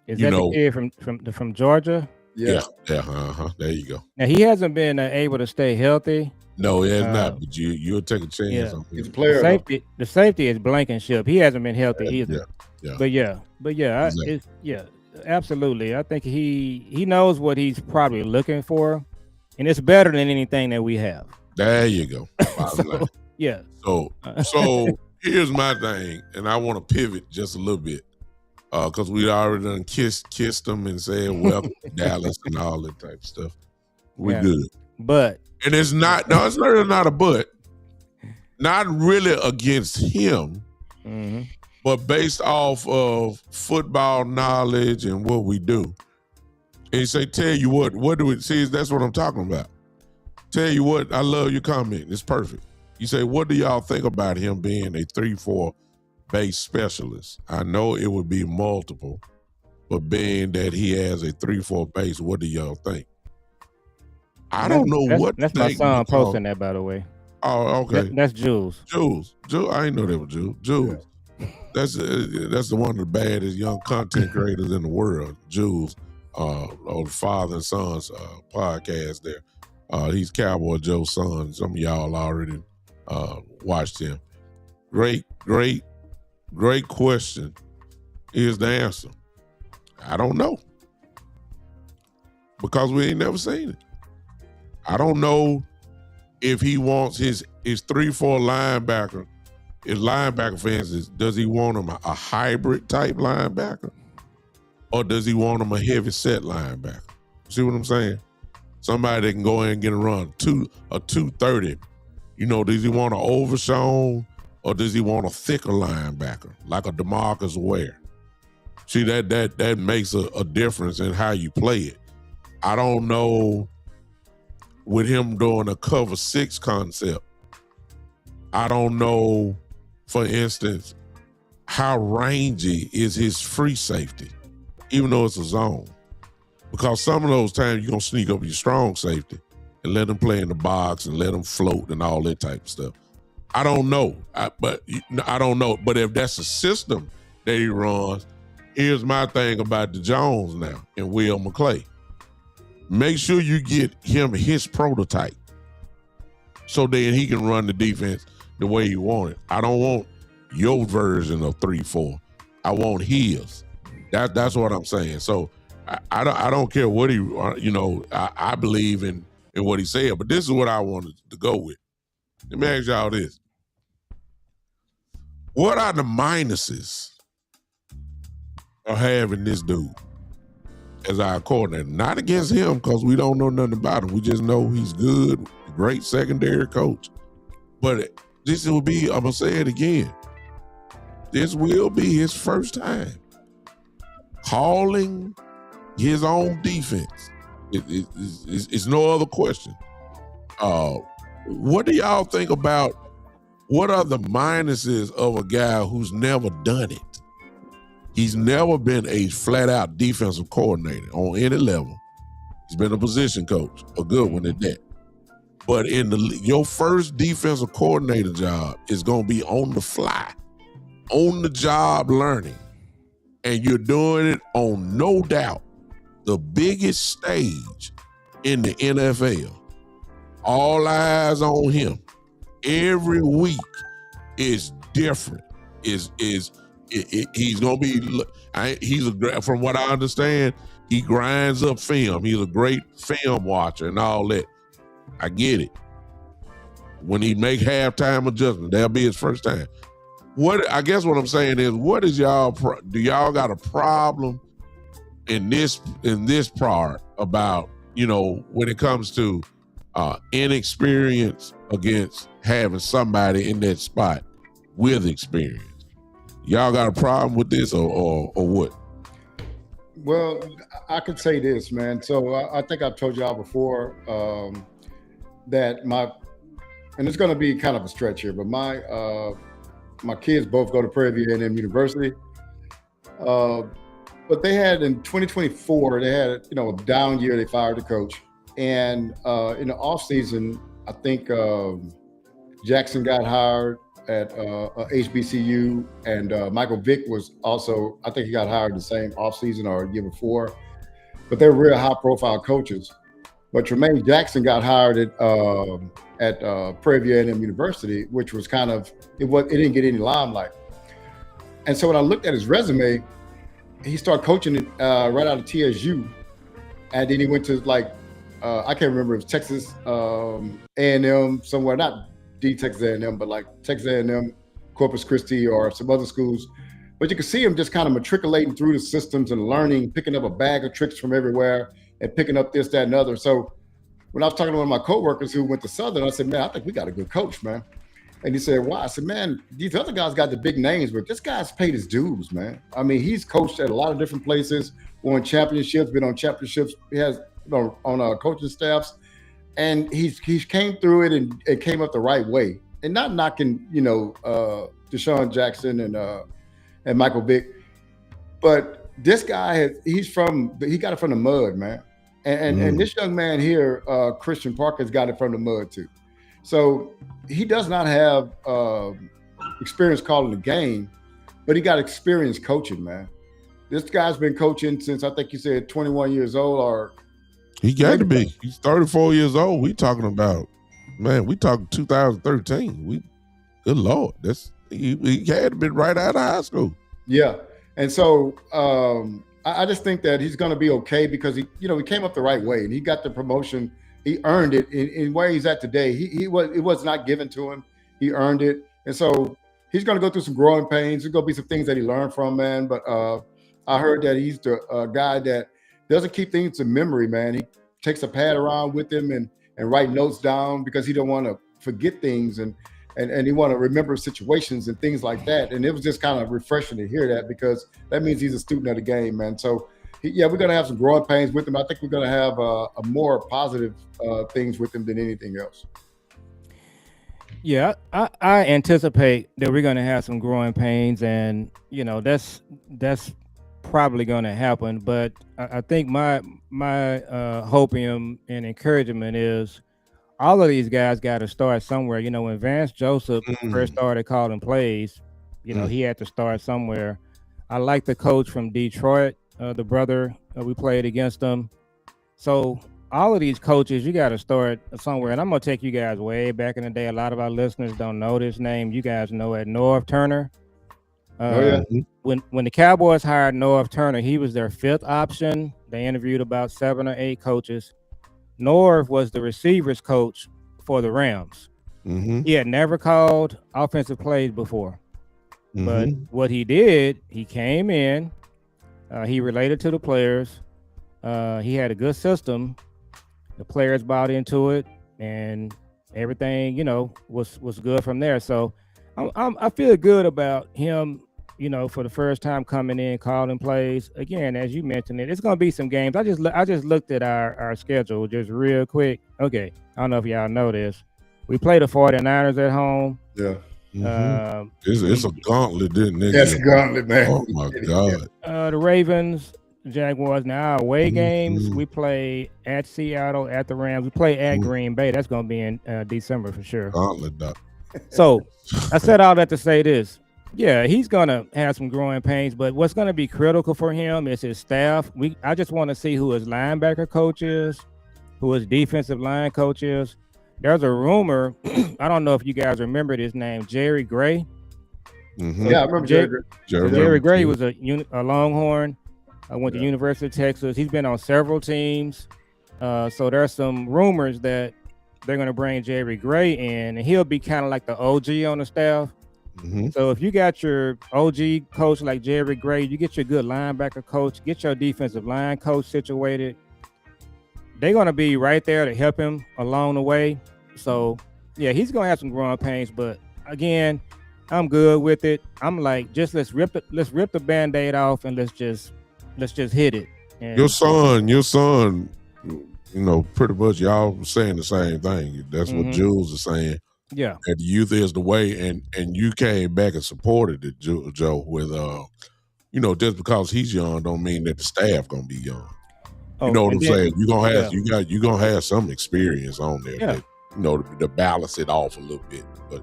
D: Is that the kid from Georgia?
A: Yeah. There you go.
D: Now he hasn't been able to stay healthy.
A: No, he has not. But you'll take a chance on him.
B: He's a player.
D: The safety is Blankenship. He hasn't been healthy either.
A: Yeah.
D: But absolutely. I think he knows what he's probably looking for, and it's better than anything that we have.
A: There you go.
D: Yeah.
A: So here's my thing, and I want to pivot just a little bit. Because we already done kissed them and said welcome to Dallas and all that type of stuff. We're good.
D: But
A: it's really not a but. Not really against him, but based off of football knowledge and what we do. And you say, tell you what do we see? That's what I'm talking about. Tell you what, I love your comment. It's perfect. You say, what do y'all think about him being a 3-4 base specialist? I know it would be multiple, but being that he has a 3-4 base, what do y'all think? I don't know what.
D: That's my son posting that, by the way.
A: Oh, okay.
D: That's Jules.
A: Jules. I didn't know that was Jules. Jules. Yeah. That's the one of the baddest young content creators in the world. Jules, old father and son's podcast there. He's Cowboy Joe's son. Some of y'all already watched him. Great question. Here's the answer. I don't know. Because we ain't never seen it. I don't know if he wants his 3-4 linebacker, his linebacker fans, does he want him a hybrid type linebacker? Or does he want him a heavy set linebacker? See what I'm saying? Somebody that can go in and get a run, a 230. Does he want an Overshown? Or does he want a thicker linebacker, like a DeMarcus Ware? See, that makes a difference in how you play it. I don't know, with him doing a cover 6 concept, I don't know, for instance, how rangy is his free safety? even though it's a zone. Because some of those times you're going to sneak up your strong safety and let them play in the box and let them float and all that type of stuff. I don't know. I don't know. But if that's a system that he runs, here's my thing about the Jones now and Will McClay. Make sure you get him his prototype so then he can run the defense the way you want it. I don't want your version of 3-4. I want his. That's what I'm saying. So I don't care what he, I believe in what he said, but this is what I wanted to go with. Let me ask y'all this. What are the minuses of having this dude as our coordinator? Not against him, because we don't know nothing about him. We just know he's good, great secondary coach. But this will be, I'm going to say it again, this will be his first time calling his own defense. It's no other question. What do y'all think about, what are the minuses of a guy who's never done it? He's never been a flat-out defensive coordinator on any level. He's been a position coach, a good one at that. But your first defensive coordinator job is going to be on the fly, on the job learning. And you're doing it on, no doubt, the biggest stage in the NFL. All eyes on him. Every week is different. He's gonna be. From what I understand, he grinds up film. He's a great film watcher and all that. I get it. When he make halftime adjustment, that'll be his first time. I guess what I'm saying is, what is do y'all got a problem in this part about, when it comes to inexperience against having somebody in that spot with experience? Y'all got a problem with this or what?
B: Well, I could say this, man. So I think I've told y'all before that and it's going to be kind of a stretch here, but my kids both go to Prairie View A&M University. But they had, in 2024, they had a down year. They fired the coach. And in the offseason, I think Jackson got hired at HBCU, and Michael Vick was also, I think he got hired the same offseason or a year before. But they're real high-profile coaches. But Tremaine Jackson got hired at Prairie View A&M University, which was kind of, it didn't get any limelight. And so when I looked at his resume, he started coaching it right out of TSU. And then he went to I can't remember, it was Texas A&M somewhere, not Texas A&M, but like Texas A&M, Corpus Christi, or some other schools. But you can see him just kind of matriculating through the systems and learning, picking up a bag of tricks from everywhere and picking up this, that, and other. So when I was talking to one of my coworkers who went to Southern, I said, man, I think we got a good coach, man. And he said, why? I said, man, these other guys got the big names, but this guy's paid his dues, man. I mean, he's coached at a lot of different places, won championships, been on championships. He has on coaching staffs, and he's came through it and came up the right way. And not knocking, Deshaun Jackson and Michael Vick, but this guy he got it from the mud, man. And this young man here, Christian Parker's got it from the mud too. So he does not have experience calling the game, but he got experience coaching, man. This guy's been coaching since, I think you said 21 years old, or
A: he got to be. He's 34 years old. We talking about, man, we talking 2013. Good Lord. He had to be right out of high school. Yeah.
B: And so I just think that he's going to be okay because he came up the right way and he got the promotion. He earned it in where he's at today. It was not given to him. He earned it. And so he's going to go through some growing pains. There's going to be some things that he learned from, man. But I heard that he's the guy that doesn't keep things in memory, man. He takes a pad around with him and write notes down because he don't want to forget things and he want to remember situations and things like that. And it was just kind of refreshing to hear that because that means he's a student of the game, man. So we're going to have some growing pains with him. I think we're going to have a more positive things with him than anything else.
D: Yeah, I anticipate that we're going to have some growing pains, and that's probably going to happen. But I think my hopium and encouragement is all of these guys got to start somewhere. You know, when Vance Joseph first started calling plays, you know, he had to start somewhere. I like the coach from Detroit, the brother we played against them. So all of these coaches, you got to start somewhere. And I'm going to take you guys way back in the day. A lot of our listeners don't know this name. You guys know it, Norv Turner. When the Cowboys hired Norv Turner, he was their 5th option. They interviewed about 7 or 8 coaches. Norv was the receivers coach for the Rams. He had never called offensive plays before. But what he did, he came in, he related to the players. He had a good system. The players bought into it, and everything, you know, was good from there. So I feel good about him, you know, for the first time coming in, calling plays. Again, as you mentioned it's going to be some games. I just looked at our schedule just real quick. Okay, I don't know if y'all know this. We play the 49ers at home.
B: Yeah.
A: It's a gauntlet, didn't it?
B: Yes, gauntlet, man.
A: Oh my God.
D: The Ravens, Jaguars. Now away games, we play at Seattle, at the Rams. We play at Green Bay. That's going to be in December for sure.
A: Gauntlet, Doc.
D: So I said all that to say this. Yeah, he's going to have some growing pains, but what's going to be critical for him is his staff. I just want to see who his linebacker coach is, who his defensive line coach is. There's a rumor, I don't know if you guys remember this name, Jerry Gray.
B: Yeah, I remember Jerry Gray.
D: Jerry Gray was a Longhorn. I went to University of Texas. He's been on several teams. So there's some rumors that they're going to bring Jerry Gray in, and he'll be kind of like the OG on the staff. So if you got your OG coach like Jerry Gray, you get your good linebacker coach, get your defensive line coach situated, they're going to be right there to help him along the way. So, yeah, he's going to have some growing pains, but again, I'm good with it. I'm like, just let's rip the Band-Aid off and let's just hit it. And
A: your son, you know, pretty much y'all saying the same thing. That's what Jules is saying.
D: Yeah.
A: That the youth is the way, and you came back and supported it, Joe, with you know, just because he's young don't mean that the staff gonna be young. You know what I'm saying? You're gonna have you gonna have some experience on there that, you know, to balance it off a little bit. But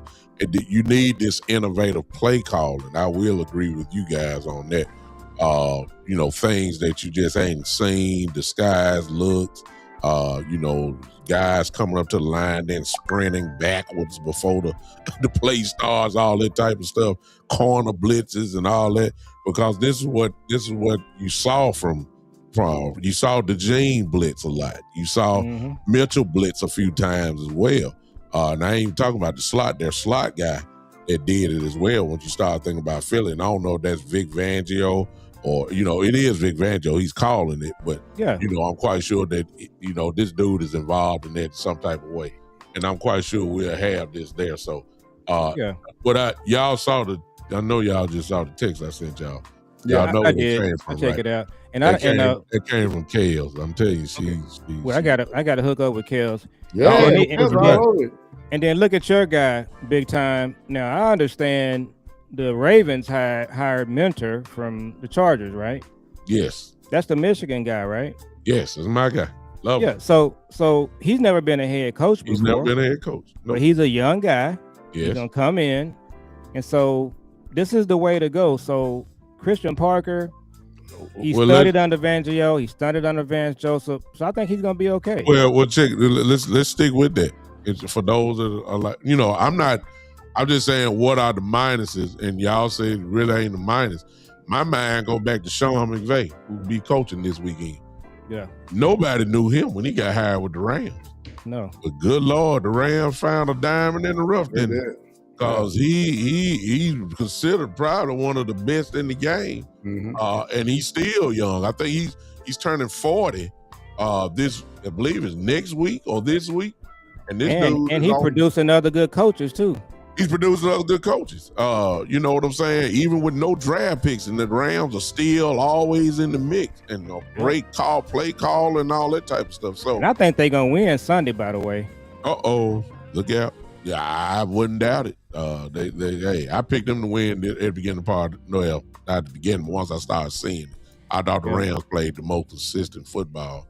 A: you need this innovative play calling. I will agree with you guys on that. You know, things that you just ain't seen, disguised looks, you know, guys coming up to the line, then sprinting backwards before the play starts, all that type of stuff, corner blitzes and all that, because this is what you saw from you saw the Gene blitz a lot. You saw Mitchell blitz a few times as well. And I ain't even talking about their slot guy that did it as well. Once you start thinking about Philly, and I don't know if that's Vic Fangio or, you know, it is Vic Fangio. He's calling it, but you know, I'm quite sure that, you know, this dude is involved in that some type of way, and I'm quite sure we'll have this there. So, but y'all saw I know y'all just saw the text I sent y'all. Y'all know
D: I did. I check it out, and it
A: came from Kales. I'm telling you, she's
D: well, I got to hook up with Kales.
B: Yeah,
D: and then look at your guy, big time. Now I understand the Ravens hired Mentor from the Chargers, right?
A: Yes.
D: That's the Michigan guy, right?
A: Yes, that's my guy. Love him.
D: So he's never been a head coach before.
A: He's never been a head coach.
D: But he's a young guy.
A: Yes.
D: He's gonna come in, and so this is the way to go. So Christian Parker, he studied under Fangio, he studied under Vance Joseph, so I think he's gonna be okay.
A: Well, check. Let's stick with that. It's for those that are like, you know, I'm just saying, what are the minuses? And y'all say it really ain't a minus. My mind go back to Sean McVay, who will be coaching this weekend.
D: Yeah. Nobody
A: knew him when he got hired with the Rams.
D: No.
A: But good Lord, the Rams found a diamond in the rough, didn't they? Because he considered probably one of the best in the game. And he's still young. I think he's turning 40 this, I believe it's next week or this week. And
D: he's producing other good coaches too.
A: He's producing other good coaches. You know what I'm saying? Even with no draft picks, and the Rams are still always in the mix, and great play call, and all that type of stuff. So,
D: and I think they're gonna win Sunday. By the way.
A: Look out! Yeah, I wouldn't doubt it. I picked them to win at the beginning part. Well, not at the beginning. Once I started seeing it, I thought the Rams played the most consistent football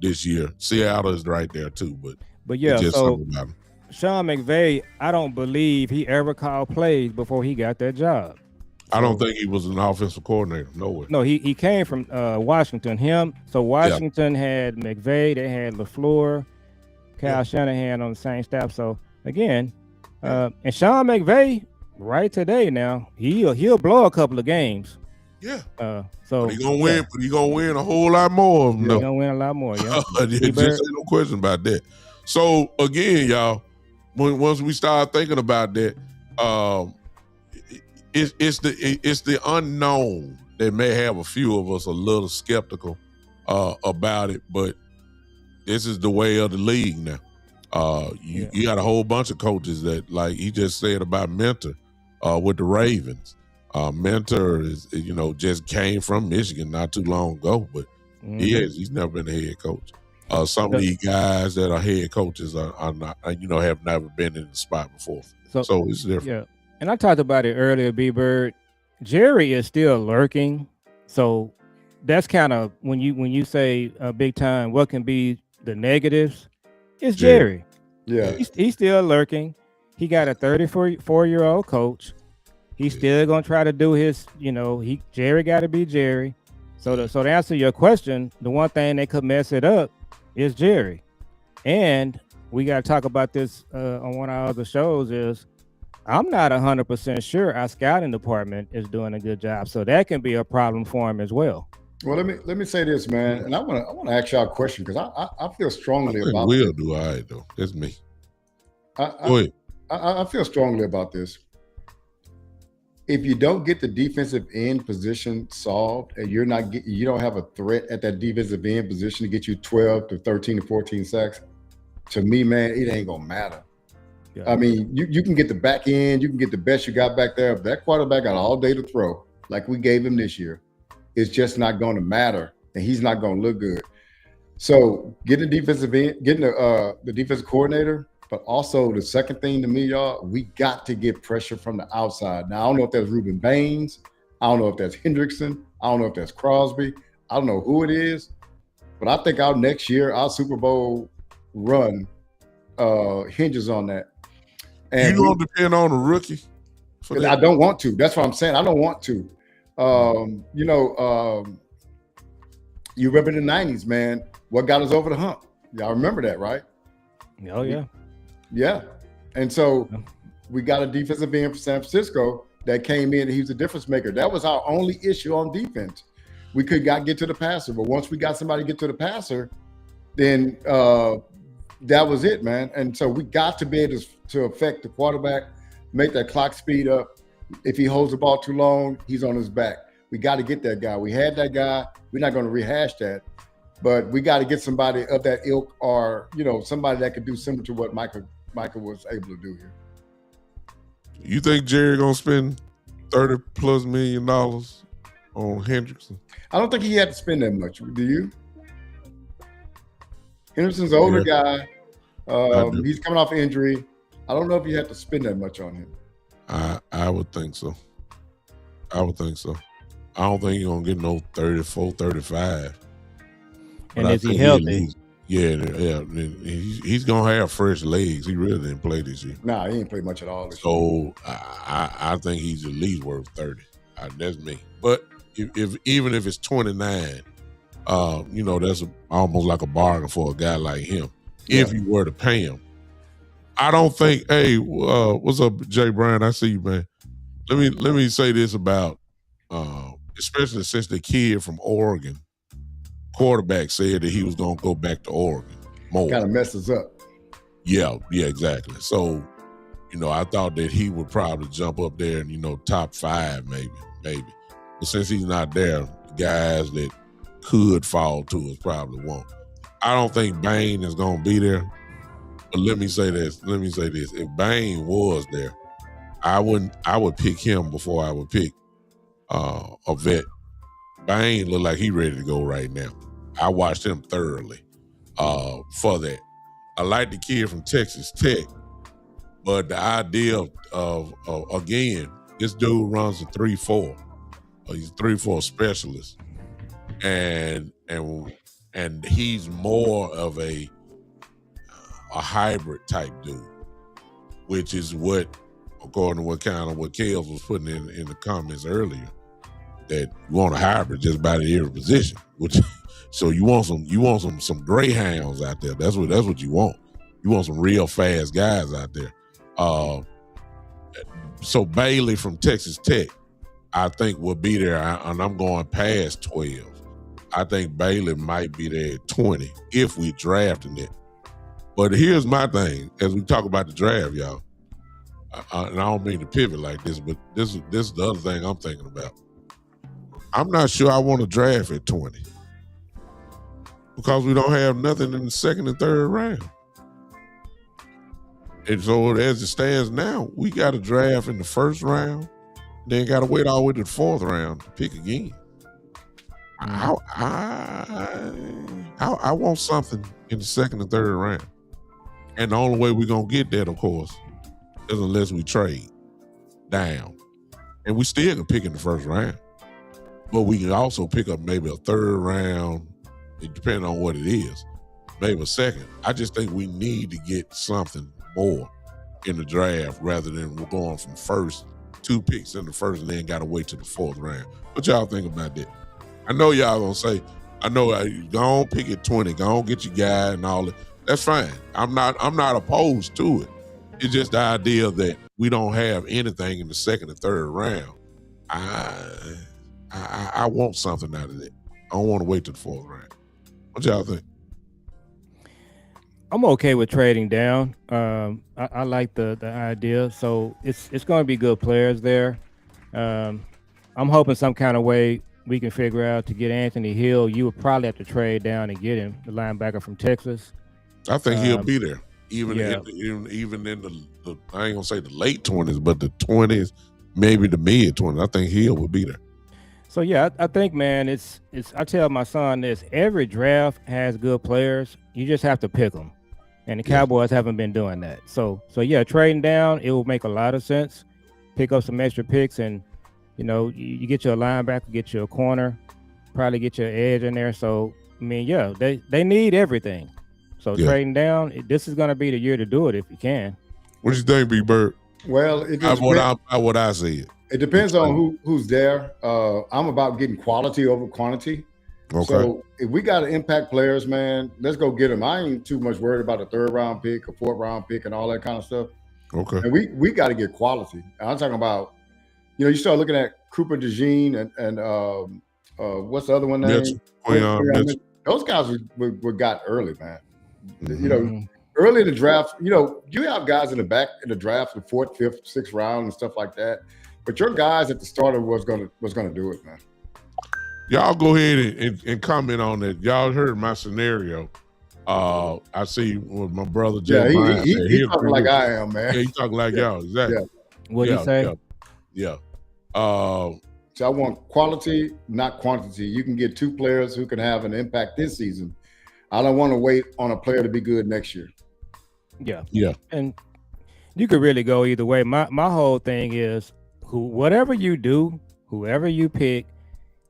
A: this year. Seattle is right there too, but
D: yeah,
A: just
D: so
A: something about him.
D: Sean McVay, I don't believe he ever called plays before he got that job.
A: I don't think he was an offensive coordinator. Nowhere.
D: No, he came from Washington. Washington had McVay, they had LaFleur, Kyle Shanahan on the same staff. So again, and Sean McVay, right today now, he'll blow a couple of games.
A: Yeah.
D: So
A: he gonna win, but he gonna win a whole lot more of them.
D: He's gonna win a lot more. Yeah.
A: Just ain't no question about that. So again, y'all, once we start thinking about that, it's the unknown that may have a few of us a little skeptical about it, but this is the way of the league now. You got a whole bunch of coaches that, like he just said about Mentor with the Ravens. Mentor is, just came from Michigan not too long ago, but he's never been a head coach. Some of these guys that are head coaches are not, have never been in the spot before. So it's different.
D: Yeah. And I talked about it earlier, B-Bird. Jerry is still lurking. So that's kind of when you say big time, what can be the negatives? It's Jerry.
B: Yeah.
D: He's still lurking. He got a 34-year-old coach. He's still gonna try to do his, Jerry got to be Jerry. So to answer your question, the one thing that could mess it up is Jerry. And we got to talk about this on one of our other shows. Is I'm not 100% sure our scouting department is doing a good job, so that can be a problem for him as well.
B: Well, let me say this, man, and I want to ask y'all a question because I feel strongly about.
A: Will do all right though. That's me. Go ahead.
B: I feel strongly about this. If you don't get the defensive end position solved, and you don't have a threat at that defensive end position to get you 12 to 13 to 14 sacks, to me, man, it ain't gonna matter. Yeah. I mean, you can get the back end, you can get the best you got back there. If that quarterback got all day to throw, like we gave him this year, it's just not going to matter, and he's not going to look good. So getting the defensive end, getting the defensive coordinator, but also the second thing to me, y'all, we got to get pressure from the outside. Now, I don't know if that's Ruben Baines. I don't know if that's Hendrickson. I don't know if that's Crosby. I don't know who it is. But I think our next year, our Super Bowl run hinges on that. And
A: you don't depend on a rookie?
B: I don't want to. That's what I'm saying. I don't want to. You remember the 90s, man. What got us over the hump? Y'all remember that, right?
D: Oh, yeah.
B: Yeah. And so we got a defensive end for San Francisco that came in and he was a difference maker. That was our only issue on defense. We could not get to the passer. But once we got somebody to get to the passer, then that was it, man. And so we got to be able to affect the quarterback, make that clock speed up. If he holds the ball too long, he's on his back. We got to get that guy. We had that guy. We're not going to rehash that. But we got to get somebody of that ilk or, somebody that could do similar to what Michael was able to do here.
A: You think Jerry going to spend $30+ million on Hendrickson?
B: I don't think he had to spend that much. Do you? Henderson's an older guy. He's coming off injury. I don't know if you have to spend that much on him.
A: I would think so. I don't think he's going to get no 34, 35.
D: And is he healthy?
A: Yeah. He's going to have fresh legs. He really didn't play this year.
B: Nah, he ain't played much at all this year.
A: So I think he's at least worth 30. That's me. But even if it's 29, that's almost like a bargain for a guy like him. Yeah. If you were to pay him. I don't think, hey, what's up, Jay Bryan? I see you, man. Let me say this about, especially since the kid from Oregon, quarterback said that he was going to go back to Oregon more.
B: Kind of messes up.
A: Yeah, exactly. So, I thought that he would probably jump up there and, top 5 maybe. But since he's not there, guys that could fall to us probably won't. I don't think Bain is going to be there. But let me say this. If Bain was there, I would pick him before I would pick a vet. Bain look like he ready to go right now. I watched him thoroughly for that. I like the kid from Texas Tech, but the idea of again, this dude runs a 3-4. He's a 3-4 specialist. and he's more of a hybrid type dude, which is what, according to what Kels was putting in the comments earlier, that you want a hybrid just about at every position. Which, so you want some greyhounds out there. That's what you want. You want some real fast guys out there. So Bailey from Texas Tech, I think will be there, and I'm going past 12. I think Bailey might be there at 20 if we drafting it. But here's my thing, as we talk about the draft, y'all, and I don't mean to pivot like this, but this is the other thing I'm thinking about. I'm not sure I want to draft at 20 because we don't have nothing in the second and third round. And so as it stands now, we got to draft in the first round, then got to wait all the way to the fourth round to pick again. I want something in the second and third round. And the only way we're going to get that, of course, is unless we trade down. And we still can pick in the first round. But we can also pick up maybe a third round, depending on what it is, maybe a second. I just think we need to get something more in the draft rather than we're going from first, 2 picks in the first and then got to wait to the fourth round. What y'all think about that? I know y'all going to say, go on pick at 20, go on get your guy and all that. That's fine. I'm not opposed to it. It's just the idea that we don't have anything in the second and third round. I want something out of that. I don't want to wait to the fourth round. What y'all think?
D: I'm okay with trading down. I like the idea. So it's going to be good players there. I'm hoping some kind of way we can figure out to get Anthony Hill. You would probably have to trade down and get him, the linebacker from Texas.
A: I think he'll be there, even in the I ain't gonna say the late 20s, but the 20s, maybe the mid 20s. I think Hill will be there.
D: So yeah, I think, man, it's. I tell my son this: every draft has good players. You just have to pick them, and the Cowboys haven't been doing that. So yeah, trading down, it will make a lot of sense. Pick up some extra picks, and you get your linebacker, get your corner, probably get your edge in there. So I mean, yeah, they need everything. So trading down, this is going to be the year to do it if you can.
A: What do you think, B. Bird?
B: Well,
A: what I see.
B: It depends on who's there. I'm about getting quality over quantity. Okay. So if we got to impact players, man, let's go get them. I ain't too much worried about a third round pick, a fourth round pick, and all that kind of stuff.
A: Okay.
B: And we got to get quality. I'm talking about, you start looking at Cooper DeJean and what's the other one name? Those guys were got early, man. Mm-hmm. Early in the draft, you have guys in the back in the draft, the 4th, 5th, 6th round and stuff like that. But your guys at the starter was gonna do it, man.
A: Y'all go ahead and comment on that. Y'all heard my scenario. I see what my brother Jeff.
B: Yeah, he's talking like I am, man.
A: Yeah, he's talking like y'all. Exactly.
D: Yeah. What did he say?
A: Yeah.
B: So I want quality, not quantity. You can get 2 players who can have an impact this season. I don't want to wait on a player to be good next year.
D: Yeah. And you could really go either way. My whole thing is whatever you do, whoever you pick,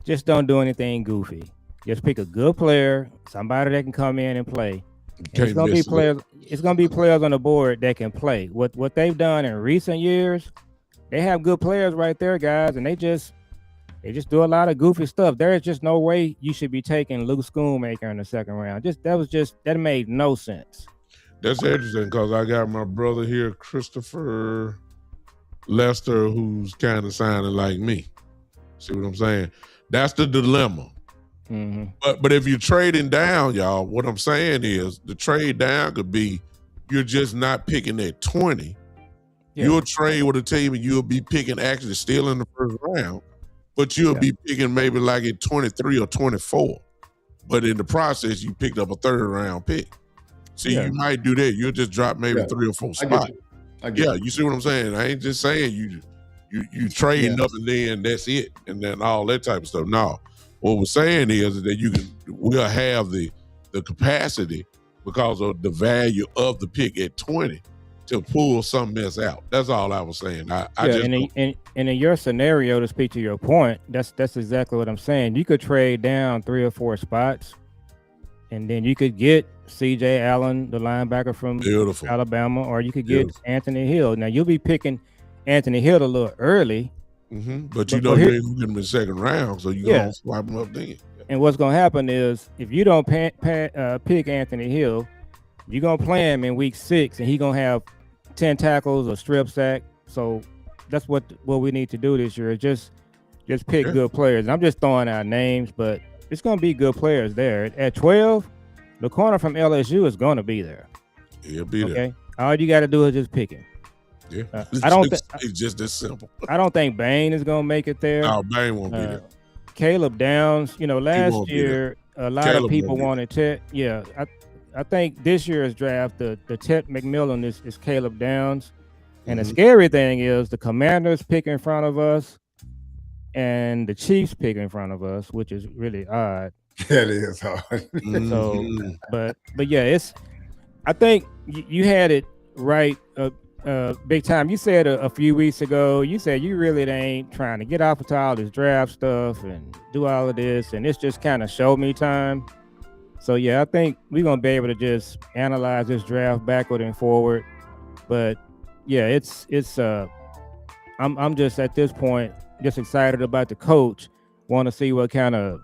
D: just don't do anything goofy. Just pick a good player, somebody that can come in and play. And it's gonna be players. It's gonna be players on the board that can play. What they've done in recent years, they have good players right there, guys, and they just do a lot of goofy stuff. There is just no way you should be taking Luke Schoonmaker in the second round. That made no sense.
A: That's interesting because I got my brother here, Christopher Lester, who's kind of sounding like me. See what I'm saying? That's the dilemma.
D: Mm-hmm.
A: But if you're trading down, y'all, what I'm saying is the trade down could be you're just not picking at 20. Yeah. You'll trade with a team and you'll be picking actually still in the first round. But you'll be picking maybe like at 23 or 24. But in the process, you picked up a third round pick. See, you might do that. You'll just drop maybe 3 or 4 spots. You see what I'm saying? I ain't just saying you trading up and then that's it. And then all that type of stuff. No. What we're saying is that we'll have the capacity because of the value of the pick at 20 to pull something else out. That's all I was saying. I just
D: and in your scenario, to speak to your point, that's exactly what I'm saying. You could trade down 3 or 4 spots, and then you could get C.J. Allen, the linebacker from Alabama, or you could get Anthony Hill. Now you'll be picking Anthony Hill a little early,
A: but you know you ain't gonna get him in the second round, so you gonna swipe him up then.
D: And what's gonna happen is if you don't pick Anthony Hill, you're gonna play him in week 6, and he's gonna have 10 tackles or strip sack. So that's what we need to do this year. Just pick good players. And I'm just throwing out names, but it's gonna be good players there. At 12, the corner from LSU is gonna be there.
A: He'll be there. Okay,
D: all you got to do is just pick him.
A: Yeah, it's just this simple.
D: I don't think Bain is gonna make it there.
A: No, Bain won't be there.
D: Caleb Downs, last year a lot of people wanted Ted. Yeah, I think this year's draft, the Ted McMillan is Caleb Downs. And the scary thing is the Commanders pick in front of us and the Chiefs pick in front of us, which is really odd.
B: That is hard.
D: So, but yeah, I think you had it right big time. You said a few weeks ago, you said you really ain't trying to get off of all this draft stuff and do all of this. And it's just kind of show me time. So yeah, I think we're gonna be able to just analyze this draft backward and forward. But yeah, it's I'm just at this point just excited about the coach. Want to see what kind of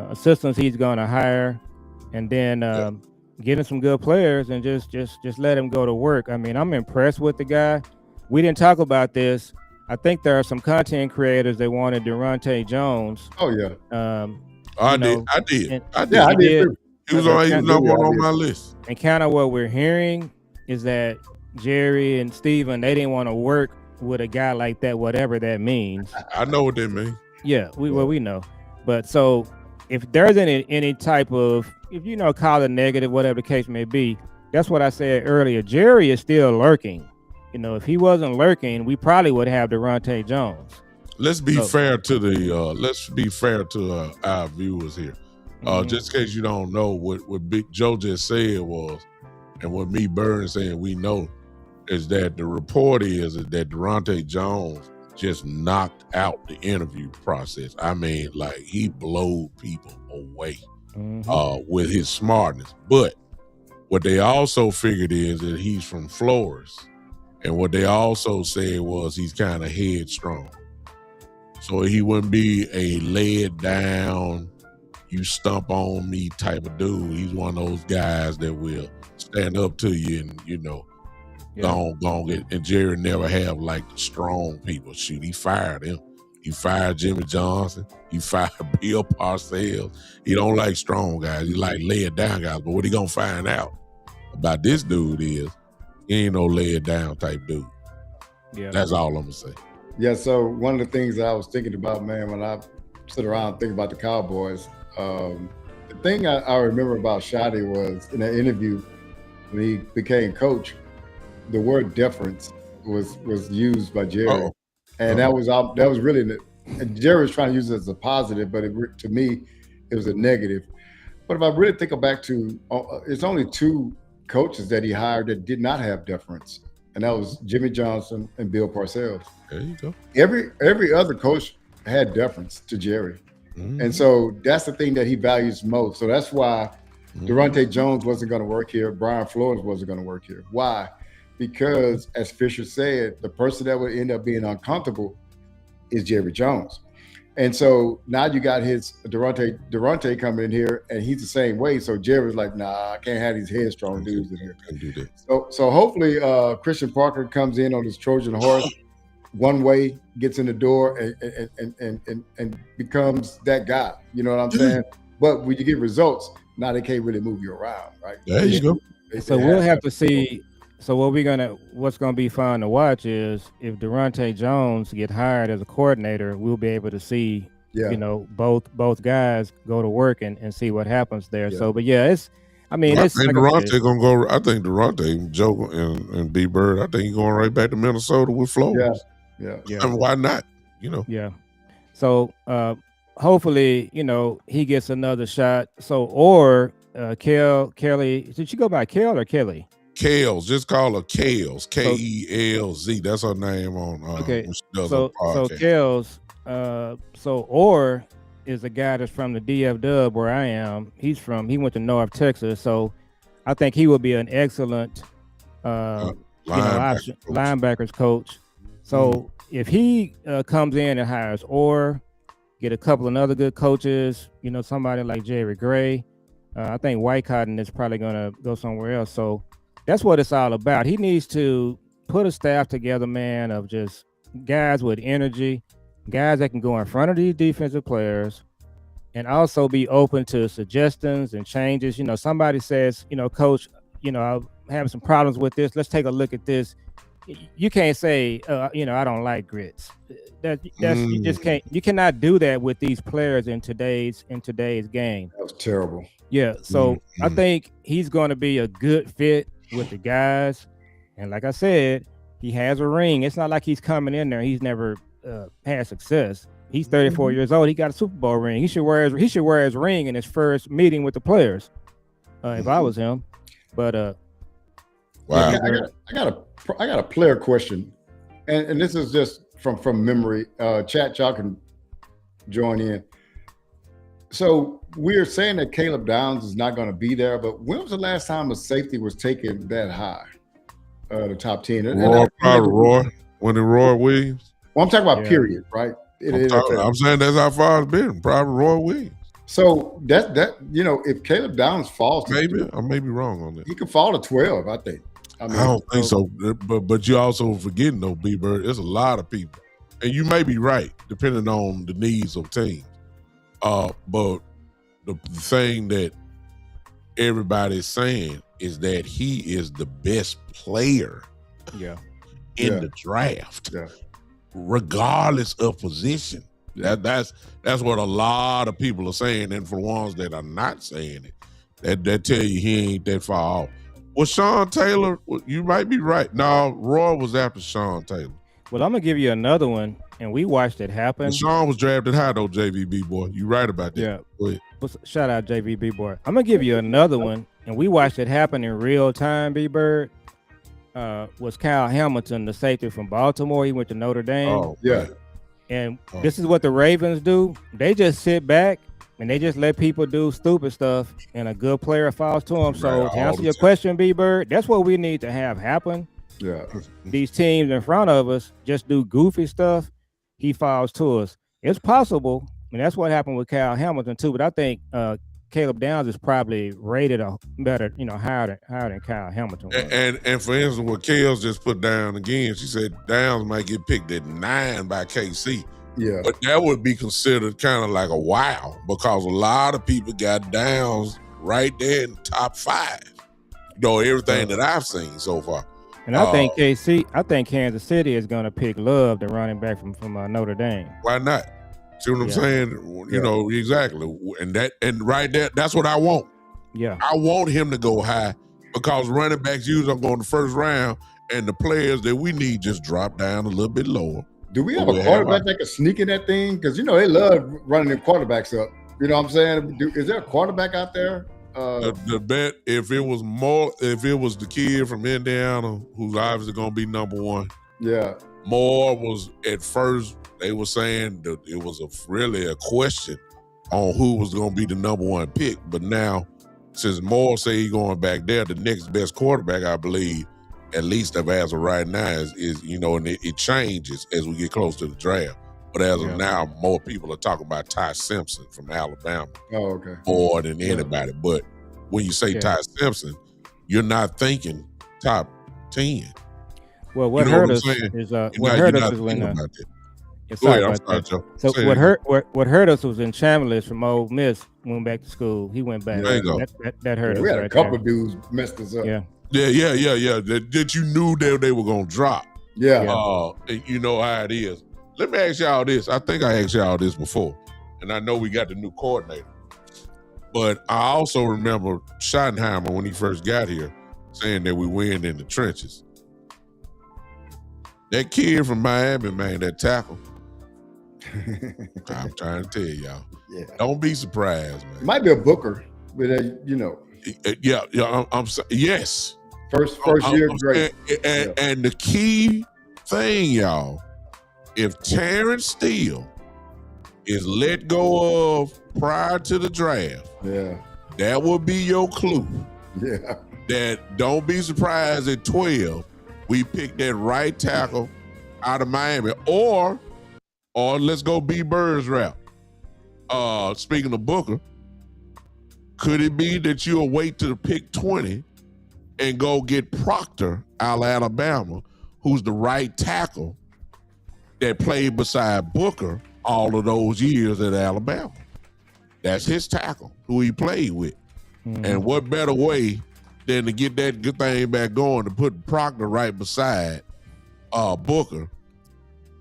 D: assistants he's gonna hire, and then getting some good players and just let him go to work. I mean, I'm impressed with the guy. We didn't talk about this. I think there are some content creators that wanted Durante Jones.
B: Oh yeah.
A: I did. I did
B: too.
A: He was on my list.
D: And kind of what we're hearing is that Jerry and Steven, they didn't want to work with a guy like that, whatever that means.
A: I know what that means.
D: Yeah, we know. But so if there's any type of, if call it negative, whatever the case may be, that's what I said earlier. Jerry is still lurking. If he wasn't lurking, we probably would have Durante Jones.
A: Let's be fair to our viewers here. Just in case you don't know, what Big Joe just said was, and what me Burns saying we know, is that the report is that Durante Jones just knocked out the interview process. I mean, like, he blowed people away with his smartness. But what they also figured is that he's from Flores. And what they also said was he's kind of headstrong. So he wouldn't be a laid down, you stump on me type of dude. He's one of those guys that will stand up to you and, go on get. And Jerry never have like strong people. Shoot, he fired him. He fired Jimmy Johnson. He fired Bill Parcells. He don't like strong guys. He like lay it down guys. But what he gonna find out about this dude is he ain't no lay it down type dude. Yeah, that's all I'm gonna say.
B: Yeah, so one of the things that I was thinking about, man, when I sit around thinking about the Cowboys, the thing I remember about Shotty was in an interview when he became coach, the word deference was used by Jerry, and that was really, and Jerry was trying to use it as a positive, but to me, it was a negative. But if I really think back to, it's only 2 coaches that he hired that did not have deference, and that was Jimmy Johnson and Bill Parcells.
A: There you go.
B: Every other coach had deference to Jerry. And so that's the thing that he values most. So that's why Durante Jones wasn't going to work here. Brian Flores wasn't going to work here. Why? Because, as Fisher said, the person that would end up being uncomfortable is Jerry Jones. And so now you got his Durante coming in here, and he's the same way. So Jerry's like, nah, I can't have these headstrong dudes in here.
A: Can't do that.
B: So hopefully Christian Parker comes in on his Trojan horse one way, gets in the door and becomes that guy. You know what I'm saying? But when you get results, now they can't really move you around, right?
A: There you go.
D: So we'll have to see. So what's gonna be fun to watch is if Durante Jones get hired as a coordinator, we'll be able to see, both guys go to work and see what happens there. Yeah. So, but yeah, I think
A: Durante gonna go. I think Durante, Joe and B Bird. I think he's going right back to Minnesota with Flores.
B: Yeah.
A: I mean, why not?
D: Yeah. So hopefully, he gets another shot. So or Kelly. Did you go by Kel or Kelly?
A: Kels. Just call her Kels. Kelz. That's her name on.
D: Okay.
A: When she does
D: So
A: her podcast.
D: Kels. So Orr is a guy that's from the DF Dub where I am. He went to North Texas. So I think he will be an excellent linebackers coach. So if he comes in and hires Orr, get a couple of other good coaches, somebody like Jerry Gray, I think White Cotton is probably going to go somewhere else. So that's what it's all about. He needs to put a staff together, man, of just guys with energy, guys that can go in front of these defensive players, and also be open to suggestions and changes. Somebody says, Coach, I'm having some problems with this. Let's take a look at this. You can't say, I don't like grits. You just can't. You cannot do that with these players in today's game.
B: That was terrible.
D: Yeah. So I think he's going to be a good fit with the guys, and like I said, he has a ring. It's not like he's coming in there. He's never had success. He's 34 years old. He got a Super Bowl ring. He should wear his ring in his first meeting with the players. If I was him, but
A: wow.
B: I got a player question, and this is just from memory. Chat, y'all can join in. So we're saying that Caleb Downs is not going to be there, but when was the last time a safety was taken that high, the top 10?
A: Roy Williams.
B: Well, I'm talking about period, right?
A: I'm saying that's how far it's been. Probably Roy Williams.
B: So that if Caleb Downs falls,
A: I may be wrong on that.
B: He could fall to 12, I think.
A: I don't think so. But you also forgetting though, B-Bird, there's a lot of people, and you may be right depending on the needs of teams. But the thing that everybody's saying is that he is the best player in the draft, regardless of position. That's what a lot of people are saying, and for ones that are not saying it, that tell you he ain't that far off. Well, Sean Taylor, you might be right. No, Roy was after Sean Taylor.
D: Well, I'm gonna give you another one, and we watched it happen.
A: And Sean was drafted high though, JVB boy. You right about that.
D: Yeah.
A: Go ahead.
D: Shout out JVB boy. I'm gonna give you another one, and we watched it happen in real time. B-Bird was Kyle Hamilton, the safety from Baltimore. He went to Notre Dame.
A: Oh yeah.
D: And this is what the Ravens do. They just sit back and they just let people do stupid stuff, and a good player falls to them. So to answer your question, B-Bird, that's what we need to have happen.
B: Yeah.
D: These teams in front of us just do goofy stuff. He falls to us. It's possible, and that's what happened with Kyle Hamilton too. But I think Caleb Downs is probably rated better, higher than Kyle Hamilton.
A: And for instance, what Kels just put down again, she said Downs might get picked at 9 by KC.
B: Yeah.
A: But that would be considered kind of like a wow, because a lot of people got Downs right there in the top 5. Everything that I've seen so far.
D: And I think Kansas City is going to pick Love, the running back from Notre Dame.
A: Why not? See what I'm saying? Exactly. And right there, that's what I want.
D: Yeah.
A: I want him to go high, because running backs usually are going the first round, and the players that we need just drop down a little bit lower.
B: Do we have a quarterback that can sneak in that thing? Because, they love running the quarterbacks up. You know what I'm saying? Is there a quarterback out there?
A: The bet, if it was the kid from Indiana, who's obviously going to be number 1.
B: Yeah.
A: Moore was, at first, they were saying that it was really a question on who was going to be the number 1 pick. But now, since Moore say he's going back there, the next best quarterback, I believe, at least as of right now, is and it changes as we get close to the draft. But as of now, more people are talking about Ty Simpson from Alabama.
B: Oh, okay.
A: More than anybody. But when you say Ty Simpson, you're not thinking top 10.
D: Well, what hurt us is when So what hurt us was in Chambliss from Ole Miss went back to school. He went back.
A: There you go.
D: That hurt us.
B: We had a couple of dudes messed us up.
A: Yeah. That you knew that they were gonna drop.
B: Yeah.
A: You know how it is. Let me ask y'all this. I think I asked y'all this before, and I know we got the new coordinator. But I also remember Schottenheimer when he first got here saying that we win in the trenches. That kid from Miami, man, that tackle. I'm trying to tell y'all.
B: Yeah.
A: Don't be surprised, man.
B: Might be a Booker, but
A: Yeah. Yes.
B: First year, great.
A: And the key thing, y'all, if Terrence Steele is let go of prior to the draft, that would be your clue.
B: Yeah.
A: That don't be surprised at 12, we pick that right tackle out of Miami, or let's go B Bird's route. Speaking of Booker, could it be that you'll wait to the pick 20 and go get Proctor out of Alabama, who's the right tackle that played beside Booker all of those years at Alabama? That's his tackle, who he played with. And what better way than to get that good thing back going to put Proctor right beside Booker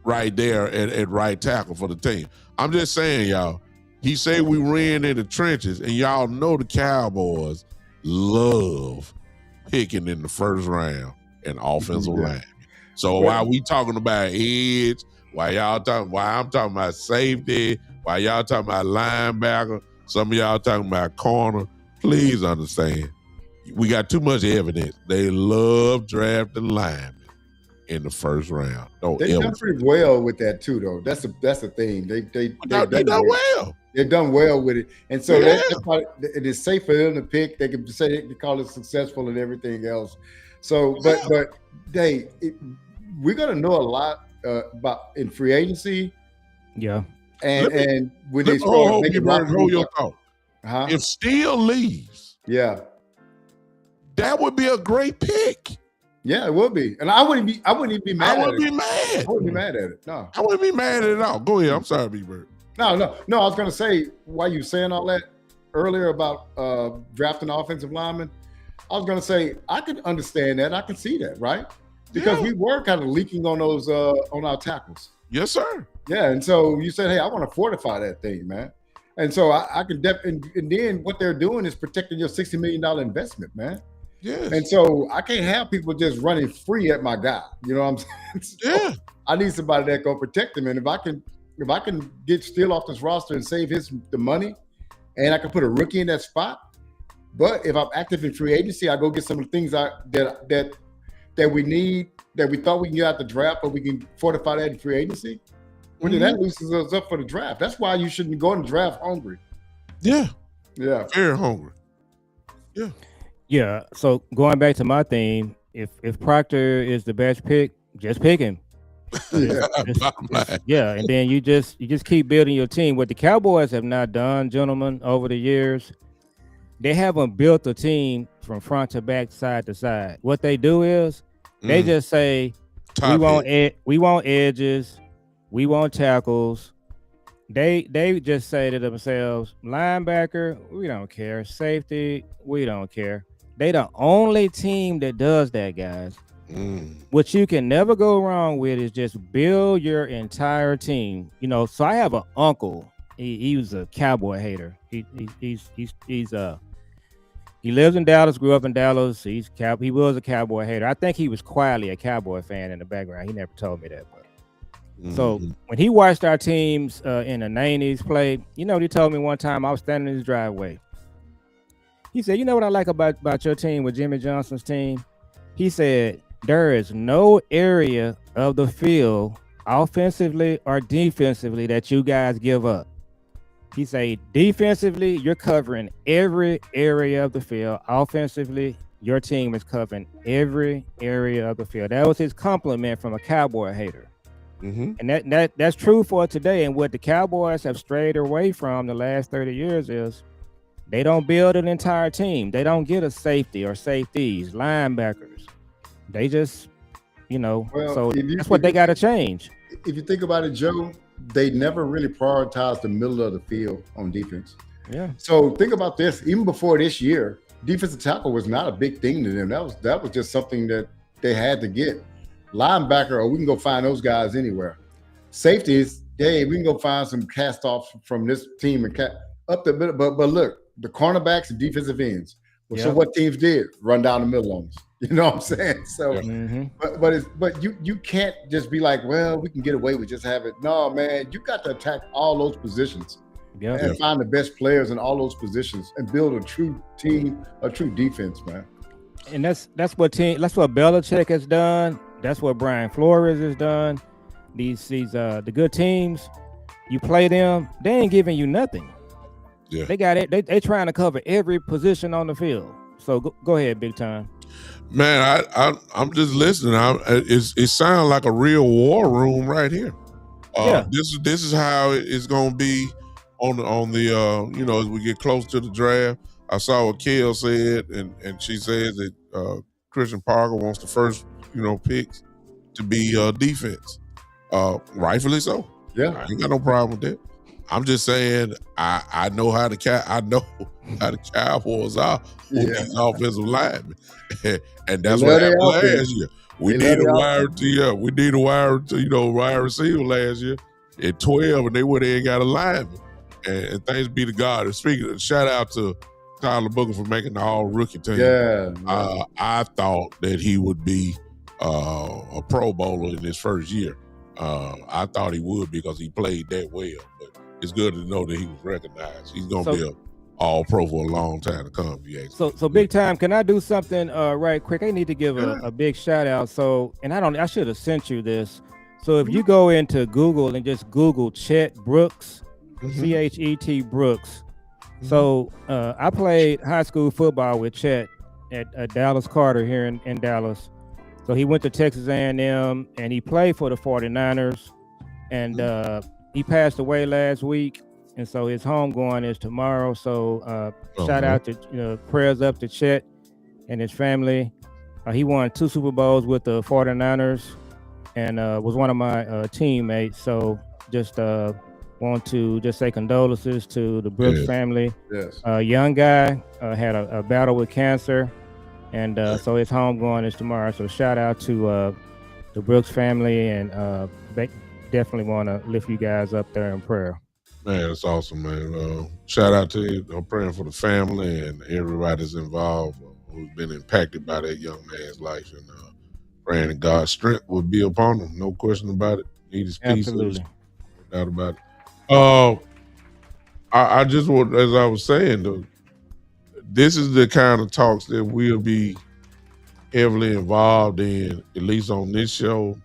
A: right there at right tackle for the team. I'm just saying, y'all, he said we ran in the trenches, and y'all know the Cowboys love picking in the first round an offensive line. So while we talking about edge, while I'm talking about safety, while y'all talking about linebacker, some of y'all talking about corner, please understand, we got too much evidence. They love drafting linemen in the first round.
B: They've done pretty well with that too, though. That's the thing. They've
A: done well.
B: They've done well with it, and so that's why it is safe for them to pick. They can say they call it successful and everything else. So, but we're gonna know a lot about in free agency.
D: Yeah,
B: and when they start making
A: hold your thought. If Steele leaves, that would be a great pick.
B: Yeah, it would be, and I wouldn't even be mad.
A: I wouldn't be mad.
B: I wouldn't be mad at it. No,
A: I wouldn't be mad at all. Go ahead. I'm sorry, B-Bird.
B: No. I was going to say, while you saying all that earlier about drafting offensive linemen, I was going to say I can understand that. I can see that, right? Because we were kind of leaking on those on our tackles.
A: Yes, sir.
B: Yeah, and so you said, hey, I want to fortify that thing, man. And so I can and then what they're doing is protecting your $60 million investment, man.
A: Yes.
B: And so I can't have people just running free at my guy. You know what I'm saying? So I need somebody that can protect him. And if I can get Steele off this roster and save the money, and I can put a rookie in that spot. But if I'm active in free agency, I go get some of the things that we need, that we thought we can get out the draft, but we can fortify that in free agency. Well, then that loosens us up for the draft. That's why you shouldn't go in the draft hungry.
A: Yeah.
B: Yeah.
A: Very hungry. Yeah.
D: Yeah. So going back to my theme, if Proctor is the best pick, just pick him.
B: Yeah.
D: And then you just keep building your team. What the Cowboys have not done, gentlemen, over the years, they haven't built a team from front to back, side to side. What they do is they just say, we want edges, we want tackles. They just say to themselves, linebacker, we don't care. Safety, we don't care. They the only team that does that, guys. What you can never go wrong with is just build your entire team. You know, so I have an uncle. He was a Cowboy hater. He lives in Dallas, grew up in Dallas. He was a Cowboy hater. I think he was quietly a Cowboy fan in the background. He never told me that, but so when he watched our teams in the 90s play, you know what he told me one time? I was standing in his driveway. He said, you know what I like about your team with Jimmy Johnson's team? He said, there is no area of the field, offensively or defensively, that you guys give up. He said, defensively, you're covering every area of the field. Offensively, your team is covering every area of the field. That was his compliment from a Cowboy hater. And that's true for today. And what the Cowboys have strayed away from the last 30 years is they don't build an entire team. They don't get a safety or safeties, linebackers. They just, that's what they got to change.
B: If you think about it, Joe, they never really prioritized the middle of the field on defense.
D: Yeah.
B: So think about this. Even before this year, defensive tackle was not a big thing to them. That was just something that they had to get. Linebacker, we can go find those guys anywhere. Safeties, hey, we can go find some cast-offs from this team and up the middle. But look, the cornerbacks and defensive ends. So what teams did? Run down the middle on us. You know what I'm saying? So, but you can't just be like, well, we can get away with just have it. No, man, you got to attack all those positions and find the best players in all those positions and build a true team, a true defense, man.
D: And that's what Belichick has done. That's what Brian Flores has done. These the good teams, you play them, they ain't giving you nothing.
A: Yeah.
D: They got it. They trying to cover every position on the field. So go ahead, Big Time.
A: Man, I'm just listening. It sounds like a real war room right here.
D: Yeah.
A: This is how it's gonna be on the as we get close to the draft. I saw what Kel said, and she says that Christian Parker wants the first picks to be defense. Rightfully so.
B: Yeah,
A: I ain't got no problem with that. I'm just saying I know how the Cowboys are with these offensive linemen, and that's what happened last year. We need a wide receiver last year at 12, and they went in and got a lineman. And thanks be to God. And speaking, shout out to Tyler Booker for making the all-rookie team.
B: Yeah.
A: I thought that he would be a Pro Bowler in his first year. I thought he would because he played that well. But it's good to know that he was recognized. He's going to be an all-pro for a long time to come.
D: So Big Time, can I do something right quick? I need to give a big shout-out. I should have sent you this. So if you go into Google and just Google Chet Brooks, Chet Brooks. So I played high school football with Chet at Dallas Carter here in Dallas. So he went to Texas A&M and he played for the 49ers. And he passed away last week. And so his homegoing is tomorrow. So shout out to, prayers up to Chet and his family. He won 2 Super Bowls with the 49ers and was one of my teammates. So just want to just say condolences to the Brooks family.
B: Yes.
D: Young guy had a battle with cancer, and so his homegoing is tomorrow. So shout out to the Brooks family, and definitely want to lift you guys up there in prayer.
A: Man, that's awesome, man. Shout out to you. I'm praying for the family and everybody that's involved who's been impacted by that young man's life, and praying that God's strength would be upon him. No question about it. Need his peace.
D: Absolutely.
A: No doubt about it. I just want, as I was saying, though, this is the kind of talks that we'll be heavily involved in, at least on this show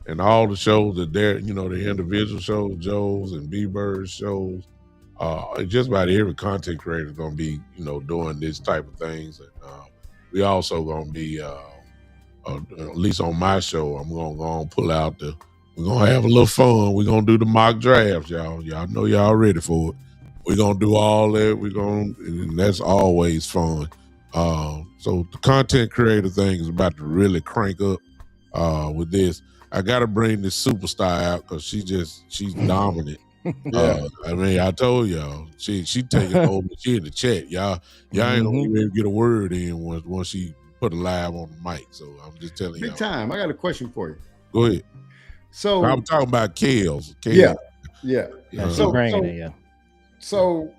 A: and all the shows that they're, the individual shows, Joe's and B-Bird's shows. Just about every content creator is going to be, doing this type of things. And we also going to be, at least on my show, I'm going to go and pull out we're going to have a little fun. We're going to do the mock drafts, y'all. Y'all know y'all ready for it. We're going to do all that. And that's always fun. So the content creator thing is about to really crank up with this. I got to bring this superstar out because she's dominant. I told y'all, she taking over. She in the chat. Y'all ain't going to even get a word in once she put it live on the mic. So I'm just telling you.
B: Big Time, I got a question for you.
A: Go ahead.
B: So
A: I'm talking about Kels.
B: Yeah. So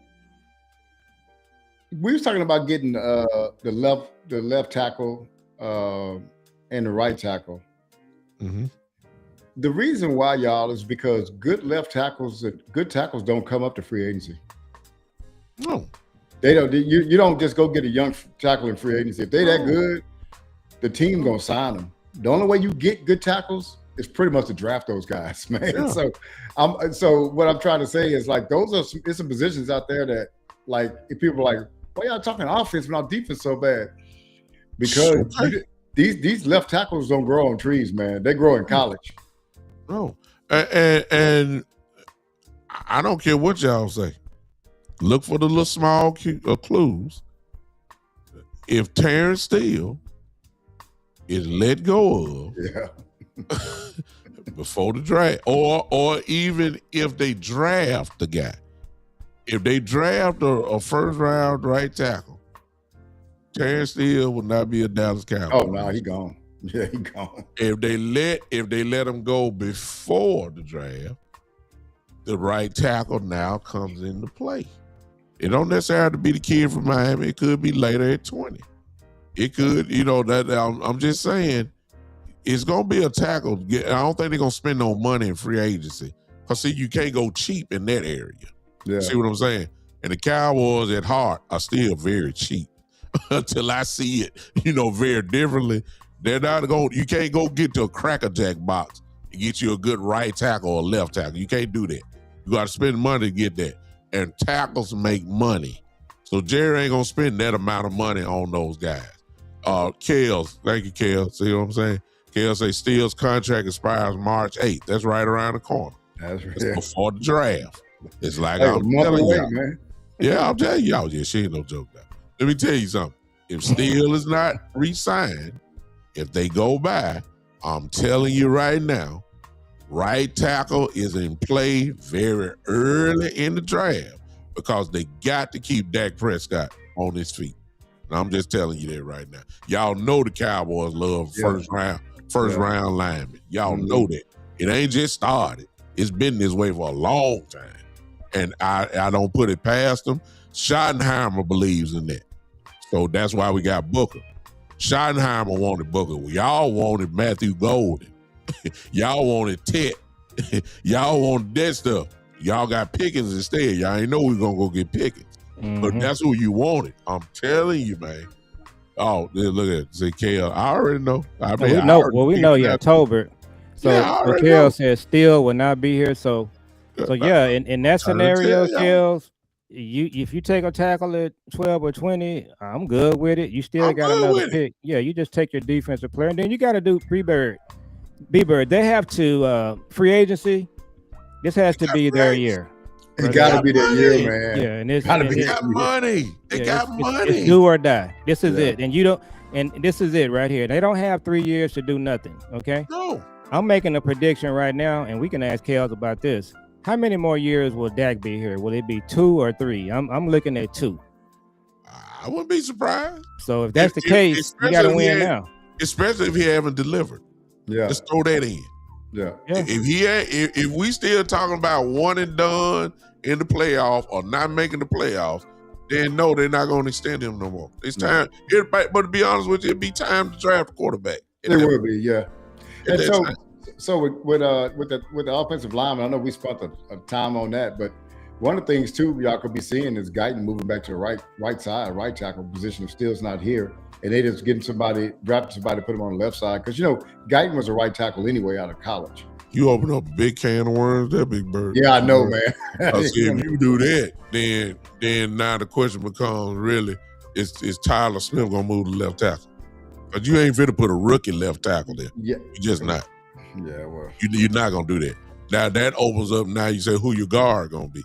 B: we was talking about getting the left tackle and the right tackle.
A: Mm-hmm.
B: The reason why, y'all, is because good tackles don't come up to free agency.
A: No,
B: they don't. You don't just go get a young tackle in free agency. If they that good, the team gonna sign them. The only way you get good tackles is pretty much to draft those guys, man. Yeah. So what I'm trying to say is, like, those are some positions out there that, like, if people are like, why y'all talking offense when our defense so bad? Because these left tackles don't grow on trees, man. They grow in college.
A: No, and I don't care what y'all say. Look for the little small clues. If Terrence Steele is let go of before the draft, or even if they draft the guy, if they draft a first round right tackle, Terrence Steele will not be a Dallas Cowboy.
B: Oh no, he gone. Yeah, he gone.
A: If they let him go before the draft, the right tackle now comes into play. It don't necessarily have to be the kid from Miami. It could be later at 20. It could, that I'm just saying, it's gonna be a tackle. I don't think they're gonna spend no money in free agency. Cause see, you can't go cheap in that area. Yeah. See what I'm saying? And the Cowboys at heart are still very cheap. until I see it, very differently. They're not going. You can't go get to a Cracker Jack box and get you a good right tackle or left tackle. You can't do that. You got to spend money to get that. And tackles make money, so Jerry ain't gonna spend that amount of money on those guys. Kels, thank you, Kels. See what I'm saying? Kels say Steele's contract expires March 8th. That's right around the corner.
B: That's right.
A: It's before the draft. It's like
B: Hey,
A: I'm
B: a month
A: telling
B: away,
A: y'all.
B: man.
A: Yeah, I'm telling y'all. Yeah, she ain't no joke now. Let me tell you something. If Steele is not re-signed, if they go by, I'm telling you right now, right tackle is in play very early in the draft because they got to keep Dak Prescott on his feet. And I'm just telling you that right now. Y'all know the Cowboys love first round linemen. Y'all know that. It ain't just started. It's been this way for a long time. And I don't put it past them. Schottenheimer believes in that. So that's why we got Booker. Schottenheimer wanted Booker. Y'all wanted Matthew Golden. Y'all wanted Tet. Y'all wanted that stuff. Y'all got Pickens instead. Y'all ain't know we gonna go get Pickens. But that's who you wanted. I'm telling you, man. Oh, look at it. Say Kale. I already know.
D: We know Tolbert. So Kale says Steele will not be here. So yeah, in that scenario, Kales, if you take a tackle at 12 or 20, I'm good with it. You still got another pick. Yeah, you just take your defensive player, and then you got to do B-Bird. They have to free agency. This has to be their year.
B: It got to be their year, man.
D: Yeah, and
A: they got money. They got money.
D: It's do or die. This is it, and this is it right here. They don't have 3 years to do nothing. Okay.
A: No.
D: I'm making a prediction right now, and we can ask Kels about this. How many more years will Dak be here? Will it be 2 or 3? I'm looking at 2.
A: I wouldn't be surprised.
D: So if that's the case, you got to win now.
A: Especially if he haven't delivered.
B: Yeah.
A: Just throw that in.
B: Yeah.
A: If we still talking about one and done in the playoff or not making the playoffs, then no, they're not going to extend him no more. It's time. But to be honest with you, it'd be time to draft a quarterback.
B: It will be, yeah. And so with the offensive lineman, I know we spent a time on that, but one of the things too y'all could be seeing is Guyton moving back to the right side, right tackle position if Steele's not here, and they just drafting somebody, put him on the left side because Guyton was a right tackle anyway out of college.
A: You open up a big can of worms, there, Big Bird.
B: Yeah, I know, man.
A: See, if you do that, then now the question becomes really, is Tyler Smith gonna move to left tackle? Because you ain't fit to put a rookie left tackle there. Yeah, you just not.
B: Yeah, well,
A: you're not gonna do that. Now that opens up. Now you say who your guard gonna be.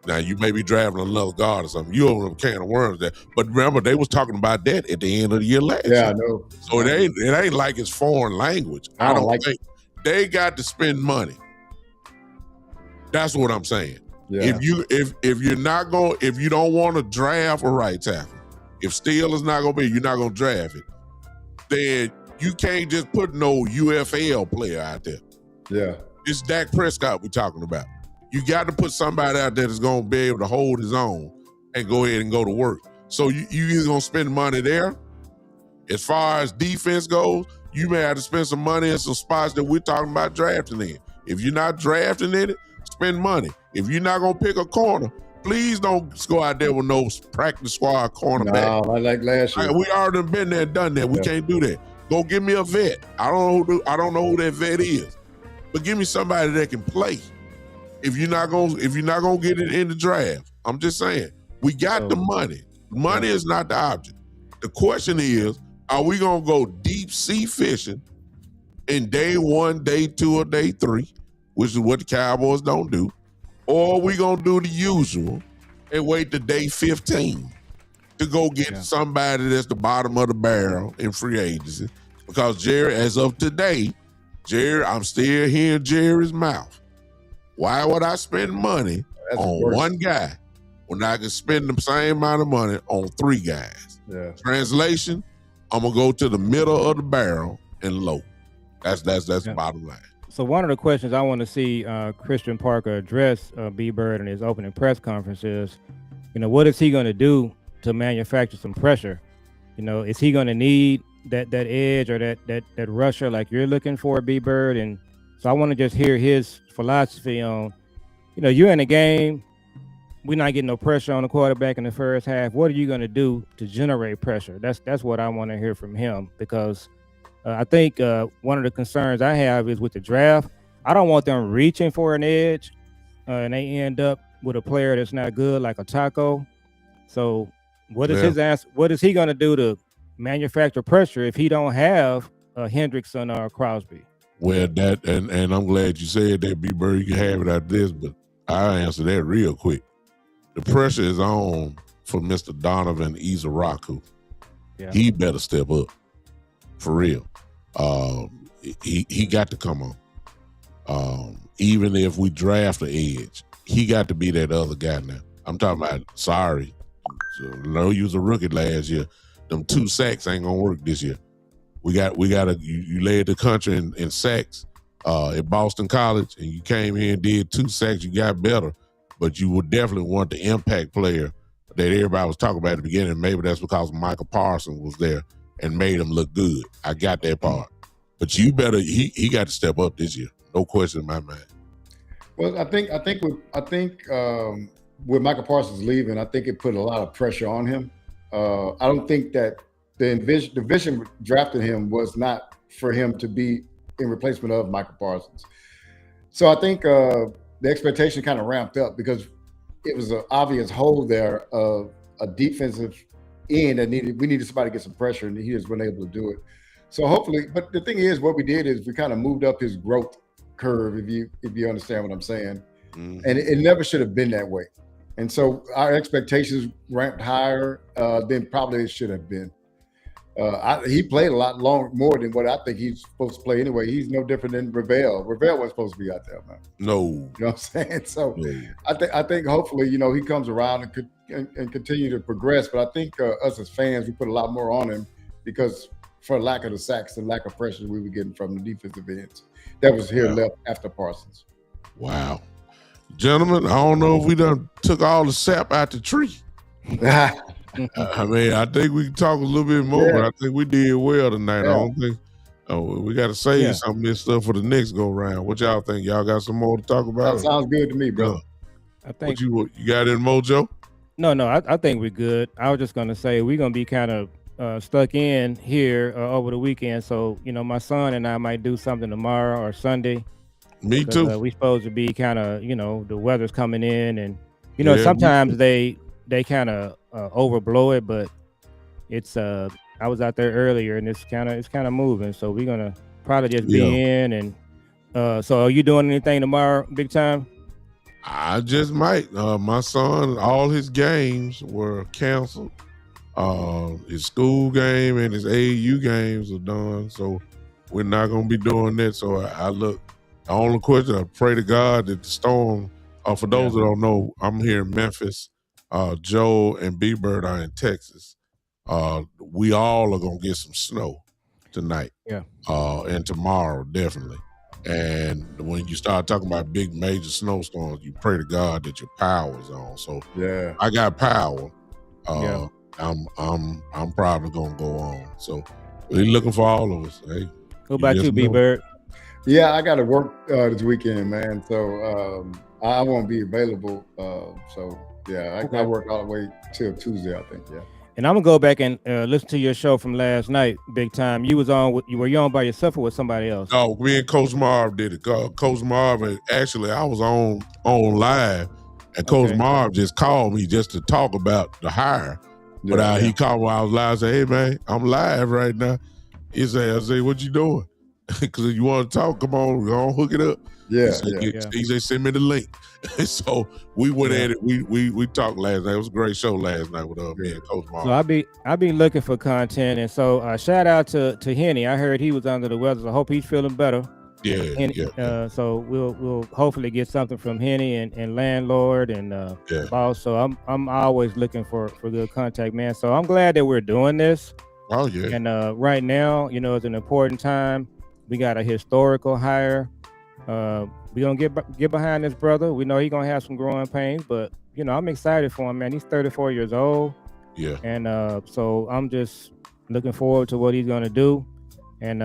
A: Now you may be drafting another guard or something. You open up a can of worms there. But remember, they was talking about that at the end of the year last year.
B: Yeah, I know.
A: So it ain't like it's foreign language. I don't think they got to spend money. That's what I'm saying. Yeah. If you don't want to draft a right tackle, if Steele is not gonna be, you're not gonna draft it. Then you can't just put no UFL player out there.
B: Yeah.
A: It's Dak Prescott we're talking about. You got to put somebody out there that's going to be able to hold his own and go ahead and go to work. So you either going to spend money there. As far as defense goes, you may have to spend some money in some spots that we're talking about drafting in. If you're not drafting in it, spend money. If you're not going to pick a corner, please don't go out there with no practice squad cornerback.
B: No, I like last year.
A: We already been there and done that. We can't do that. Go give me a vet. I don't know who that vet is, but give me somebody that can play. If you're not gonna get it in the draft, I'm just saying we got the money. Money is not the object. The question is, are we gonna go deep sea fishing in day 1, day 2, or day 3, which is what the Cowboys don't do, or are we gonna do the usual and wait to day 15 to go get somebody that's the bottom of the barrel in free agency? Because Jerry, as of today, I'm still hearing Jerry's mouth. Why would I spend money on one guy when I can spend the same amount of money on 3 guys?
B: Yeah. Translation,
A: I'm gonna go to the middle of the barrel and low. That's the bottom line.
D: So one of the questions I want to see Christian Parker address B-Bird in his opening press conference is, what is he going to do to manufacture some pressure? Is he going to need that edge or that rusher like you're looking for, B-Bird? And so I want to just hear his philosophy on, you're in a game, we're not getting no pressure on the quarterback in the first half. What are you going to do to generate pressure? That's what I want to hear from him, because I think one of the concerns I have is with the draft. I don't want them reaching for an edge and they end up with a player that's not good, like a Taco. So what is his answer? What is he going to do to manufacture pressure if he don't have Hendrickson or Crosby?
A: Well, that and I'm glad you said that, B-Bird. You can have it out of this, but I'll answer that real quick. The pressure is on for Mr. Donovan Izaraku. Yeah. He better step up, for real. He got to come on. Even if we draft the edge, he got to be that other guy now. I'm talking about, sorry. So, I know you was a rookie last year. Them 2 sacks ain't gonna work this year. We got you led the country in sacks at Boston College, and you came here and did 2 sacks. You got better, but you would definitely want the impact player that everybody was talking about at the beginning. Maybe that's because Michael Parsons was there and made him look good. I got that part, but you better. He got to step up this year, no question in my mind.
B: Well, I think with Michael Parsons leaving, I think it put a lot of pressure on him. I don't think that the vision drafting him was not for him to be in replacement of Michael Parsons. So I think the expectation kind of ramped up because it was an obvious hole there of a defensive end that we needed somebody to get some pressure, and he has been able to do it. So hopefully, but the thing is, what we did is we kind of moved up his growth curve, if you understand what I'm saying. And it never should have been that way. And so our expectations ranked higher than probably it should have been. He played a lot more than what I think he's supposed to play anyway. He's no different than Ravel. Ravel wasn't supposed to be out there, man.
A: No.
B: You know what I'm saying? So I think hopefully, he comes around and continue to progress. But I think us as fans, we put a lot more on him because for lack of the sacks and lack of pressure we were getting from the defensive ends that was here left after Parsons.
A: Wow. Gentlemen, I don't know if we done took all the sap out the tree. I mean, I think we can talk a little bit more. Yeah. I think we did well tonight. Yeah. I don't think we got to save some of this stuff for the next go round. What y'all think? Y'all got some more to talk about?
B: That sounds good to me, bro.
D: I think
A: you got any more, Joe?
D: No, I think we're good. I was just gonna say we're gonna be kind of stuck in here over the weekend. So my son and I might do something tomorrow or Sunday.
A: Me too.
D: We supposed to be kind of the weather's coming in, and sometimes they kind of overblow it, but it's I was out there earlier and it's kind of moving, so we're gonna probably just be in. And so are you doing anything tomorrow, big time?
A: I just might. My son, all his games were canceled. His school game and his AAU games are done, so we're not gonna be doing that. So I look. The only question, I pray to God that the storm. For those that don't know, I'm here in Memphis. Joe and B-Bird are in Texas. We all are gonna get some snow tonight. And tomorrow, definitely. And when you start talking about big major snowstorms, you pray to God that your power is on. So I got power. I'm probably gonna go on. So we're looking for all of us. Hey,
D: what about you, B-Bird?
B: Yeah, I got to work this weekend, man. So I won't be available. I work all the way till Tuesday, I think. Yeah.
D: And I'm gonna go back and listen to your show from last night, big time. You was on. Were you on by yourself or with somebody else?
A: No, me and Coach Marv did it. Coach Marv, actually, I was on live, and Coach Marv just called me just to talk about the hire. But he called while I was live. I said, "Hey man, I'm live right now." He said, "I say, what you doing?" Because you want to talk, come on, go on, hook it up. He said, send me the link. So we went at it. We talked last night. It was a great show last night with me and Coach Mark.
D: So I be looking for content, and so shout out to Henny. I heard he was under the weather. So I hope he's feeling better. So we'll hopefully get something from Henny and Landlord and Boss. So I'm always looking for good contact, man. So I'm glad that we're doing this.
A: Oh yeah.
D: And right now, it's an important time. We got a historical hire. We're gonna get behind this brother. We know he's gonna have some growing pains, but I'm excited for him, man. He's 34 years old.
A: Yeah.
D: And so I'm just looking forward to what he's gonna do. And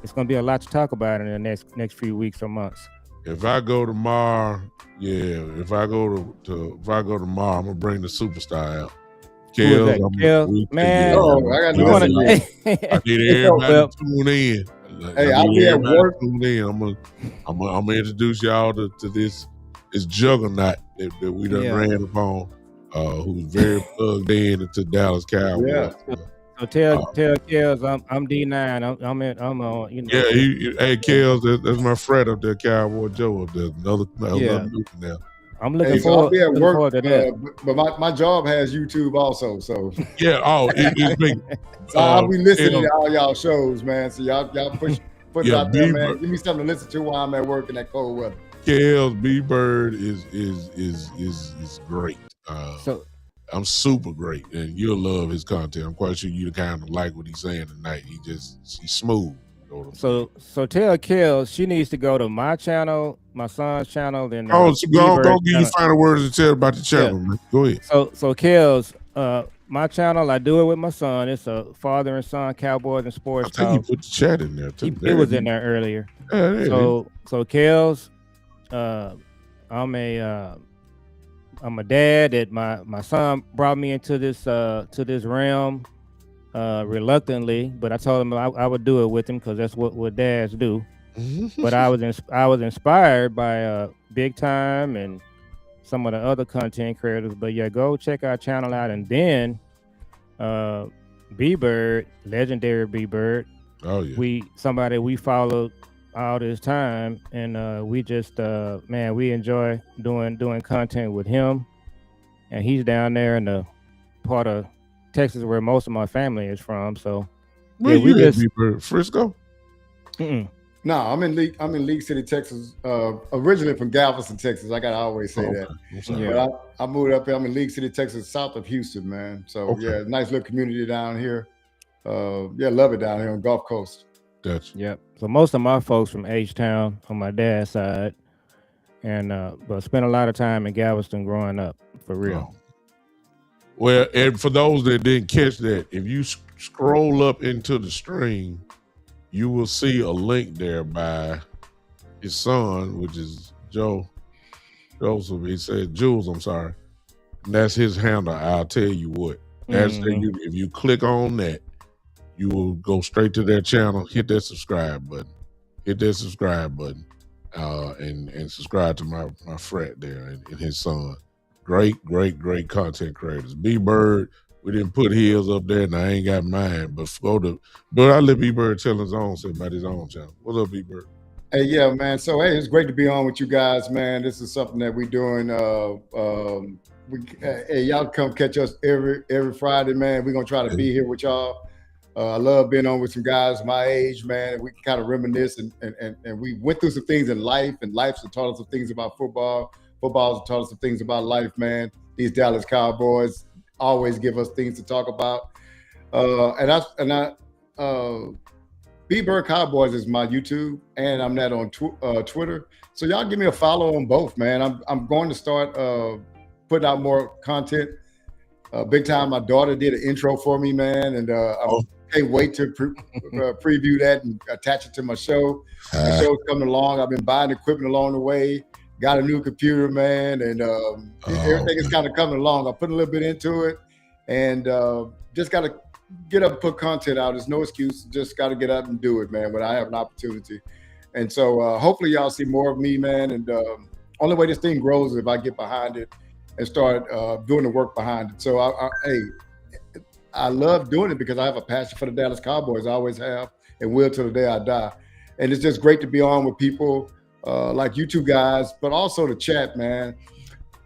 D: it's gonna be a lot to talk about in the next few weeks or months.
A: if I go tomorrow, if I go tomorrow, I'm gonna bring the superstar out. Kels,
D: man.
B: I got to listen.
A: I need everybody to tune in.
B: Hey, I'll be at work.
A: Tune in. I'm gonna introduce y'all to this juggernaut that we done ran upon, who's very plugged in into Dallas Cowboys.
B: Yeah.
D: So tell Kels I'm D9. I'm
A: Hey Kels, that's my friend up there, Cowboy Joe up there. Another dude now.
D: I'm looking forward.
B: I'll be at work
D: to that.
B: But my job has YouTube also, so
A: it's big.
B: So I'll be listening to all y'all shows, man. So y'all put it out there, man. Give me something to listen to while I'm at work in that cold weather.
A: Kels B-Bird is great. I'm super great, and you'll love his content. I'm quite sure you kind of like what he's saying tonight. He's smooth.
D: So tell Kels she needs to go to my channel, my son's channel. Then
A: go give you final words to tell about the channel, man. Go ahead.
D: So Kels, my channel, I do it with my son. It's a father and son Cowboys and Sports.
A: I think you put the chat in there too.
D: It was in there earlier. So Kels, I'm a dad that my son brought me into this realm reluctantly, but I told him I would do it with him because that's what dads do. But I was inspired by Big Time and some of the other content creators. But yeah, go check our channel out, and then B-Bird, legendary B-Bird.
A: Oh yeah.
D: Somebody we followed all this time, and we just we enjoy doing content with him, and he's down there in the part of Texas where most of my family is from. So
A: where we just Frisco.
B: No, I'm in League City, Texas. Originally from Galveston, Texas. I gotta always say that. But I moved up here. I'm in League City, Texas, south of Houston, man. So nice little community down here. Love it down here on Gulf Coast.
D: Yep. So most of my folks from H-Town on my dad's side, and but spent a lot of time in Galveston growing up, for real.
A: Well, and for those that didn't catch that, if you scroll up into the stream, you will see a link there by his son, which is Joseph. He said Jules, I'm sorry. And that's his handle. I'll tell you what. If you click on that, you will go straight to their channel, hit that subscribe button, and subscribe to my frat there and his son. Great content creators. B-Bird, we didn't put his up there, and I ain't got mine, but I let B-Bird tell his own stuff about his own channel. What's up, B-Bird?
B: Hey, yeah, man. So, hey, it's great to be on with you guys, man. This is something that we're doing. Y'all come catch us every Friday, man. We're gonna try to be here with y'all. I love being on with some guys my age, man. We can kind of reminisce, and we went through some things in life, and life's taught us some things about football. Football's taught us some things about life, man. These Dallas Cowboys always give us things to talk about. B-Bird Cowboys is my YouTube, and I'm that on Twitter. So y'all give me a follow on both, man. I'm going to start putting out more content. Big Time, my daughter did an intro for me, man, and I can't wait to preview that and attach it to my show. The show's coming along. I've been buying equipment along the way. Got a new computer, man, and everything is kind of coming along. I put a little bit into it, and just got to get up and put content out. There's no excuse. Just got to get up and do it, man, when I have an opportunity. And so hopefully y'all see more of me, man, and only way this thing grows is if I get behind it and start doing the work behind it. So, I love doing it because I have a passion for the Dallas Cowboys. I always have and will till the day I die. And it's just great to be on with people like you two guys, but also the chat, man.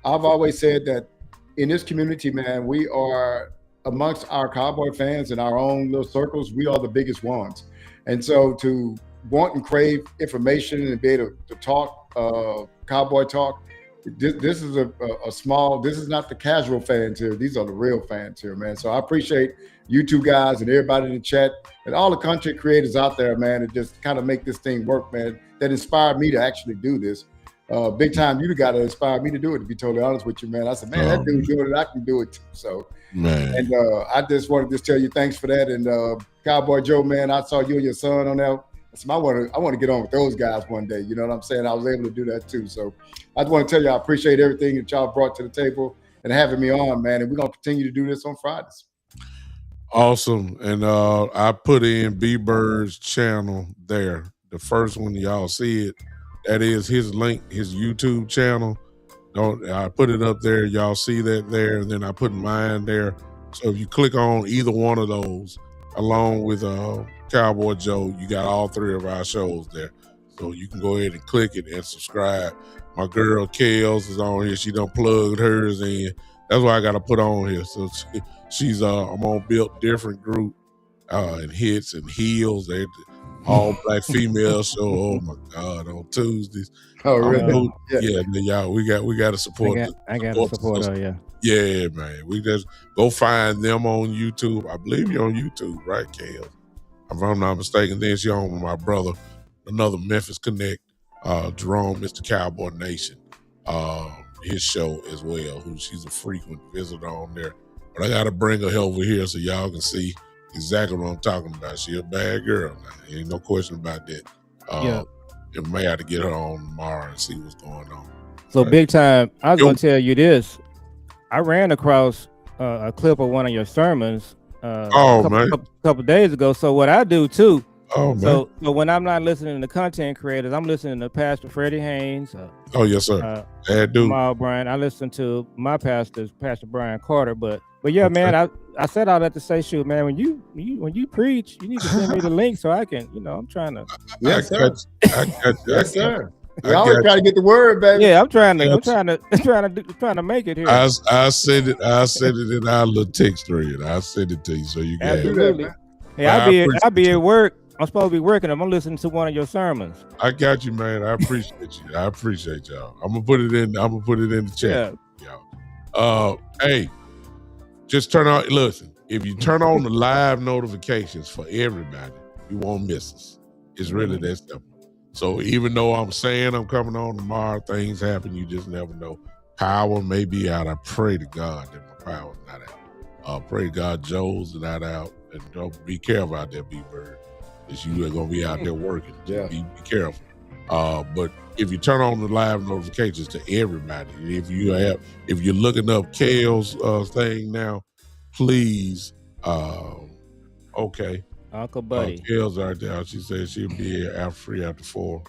B: I've always said that in this community, man, we are amongst our Cowboy fans in our own little circles, we are the biggest ones. And so to want and crave information and be able to talk Cowboy talk, this is a small, this is not the casual fans here. These are the real fans here, man. So I appreciate you two guys and everybody in the chat and all the content creators out there, man, that just kind of make this thing work, man, that inspired me to actually do this. Big Time, you the guy that inspired me to do it, to be totally honest with you, man. I said, man, that dude doing it, I can do it too. So,
A: man. And
B: I just wanted to tell you thanks for that. And Cowboy Joe, man, I saw you and your son on So I want to get on with those guys one day. You know what I'm saying? I was able to do that too. So I just want to tell you I appreciate everything that y'all brought to the table and having me on, man. And we're gonna continue to do this on Fridays.
A: Awesome. And I put in B-Bird's channel there. The first one, y'all see it. That is his link, his YouTube channel. I put it up there. Y'all see that there. And then I put mine there. So if you click on either one of those, along with Cowboy Joe, you got all three of our shows there. So you can go ahead and click it and subscribe. My girl Kels is on here. She done plugged hers in. That's why I got to put on here. So she's I'm on Built Different group and Hits and Heels. They all black female show. Oh my God, on Tuesdays.
B: Oh really?
A: Yeah, y'all. We got to support.
D: I got to support her. Yeah.
A: Yeah, man. We just go find them on YouTube. I believe you're on YouTube, right, Kels? If I'm not mistaken. Then she on with my brother, another Memphis Connect, Jerome, Mr. Cowboy Nation. His show as well, who she's a frequent visitor on there. But I gotta bring her over here so y'all can see exactly what I'm talking about. She a bad girl now. Ain't no question about that. And may have to get her on tomorrow and see what's going on.
D: So big time, I was gonna tell you this. I ran across a clip of one of your sermons a couple days ago. So what I do too.
A: Oh, man.
D: So when I'm not listening to content creators, I'm listening to Pastor Freddie Haynes.
A: Oh yes, sir.
D: Jamal Bryant. I listen to my pastors, Pastor Brian Carter. But yeah, okay. Man, I said all that to say, shoot, man, when you preach, you need to send me the link so I can, I'm trying to.
B: Yes, sir. Yes, sir. We always try to get the word, baby.
D: Yeah, I'm trying to make it here.
A: I send it in our little text thread. I send it to you so you can.
D: Absolutely. Hey, I'll be at work. I'm supposed to be working. I'm listening to one of your sermons.
A: I got you, man. I appreciate you. I appreciate y'all. I'm gonna put it in the chat. Yeah. Y'all. Hey, just turn on. Listen, if you turn on the live notifications for everybody, you won't miss us. It's really that simple. So even though I'm saying I'm coming on tomorrow, things happen. You just never know. Power may be out. I pray to God that my power's not out. Pray to God Joe's not out. And don't be careful out there, B-Bird. Because you are going to be out there working. Yeah. Be careful. But if you turn on the live notifications to everybody, if you're looking up Kale's thing now, please, okay.
D: Uncle Buddy.
A: Kale's right there. She said she'll be free after 4.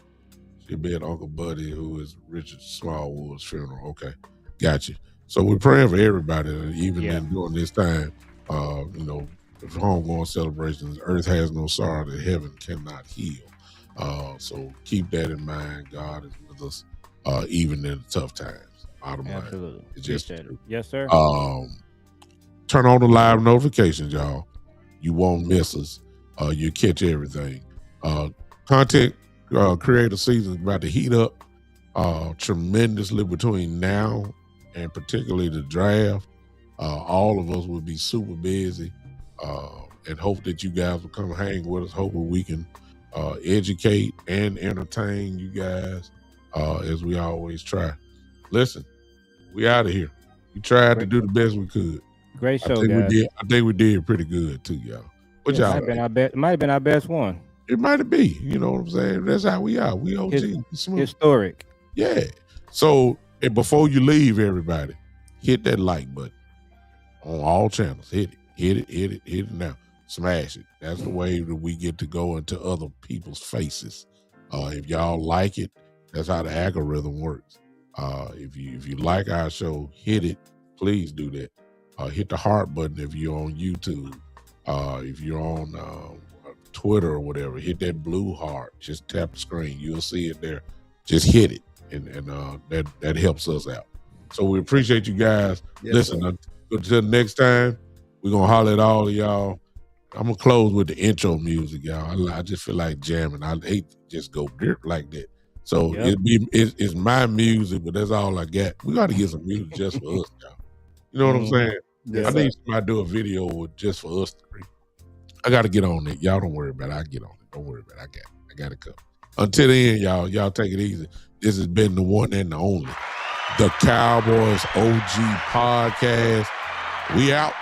A: She'll be at Uncle Buddy, who is Richard Smallwood's funeral. Okay. Gotcha. So we're praying for everybody, even during this time, if homegoing celebrations, earth has no sorrow that heaven cannot heal. So keep that in mind. God is with us, even in the tough times.
D: Absolutely. It's just yes, sir.
A: Turn on the live notifications, y'all. You won't miss us. You catch everything. Content creator season is about to heat up tremendously between now and particularly the draft. All of us will be super busy. And hope that you guys will come hang with us. Hopefully we can educate and entertain you guys as we always try. Listen, we out of here. We tried to do the best we could.
D: Great show, guys.
A: I think we did pretty good too, y'all. What y'all?
D: It might have been our best one.
A: It might have been. You know what I'm saying? That's how we are. We OG.
D: Historic.
A: Yeah. So before you leave, everybody, hit that like button on all channels. Hit it now. Smash it. That's the way that we get to go into other people's faces. If y'all like it, that's how the algorithm works. If you like our show, hit it. Please do that. Hit the heart button if you're on YouTube. If you're on Twitter or whatever, hit that blue heart. Just tap the screen. You'll see it there. Just hit it, and that helps us out. So we appreciate you guys. Yes, listen, until next time, we're going to holler at all of y'all. I'm going to close with the intro music, y'all. I just feel like jamming. I hate to just go like that. So it's my music, but that's all I got. We got to get some music just for us, y'all. You know what I'm saying? Yes, I need somebody to do a video with just for us three. I got to get on it. Y'all don't worry about it. I get on it. Don't worry about it. I got it covered. Until then, y'all take it easy. This has been the one and the only, the Cowboys OG Podcast. We out.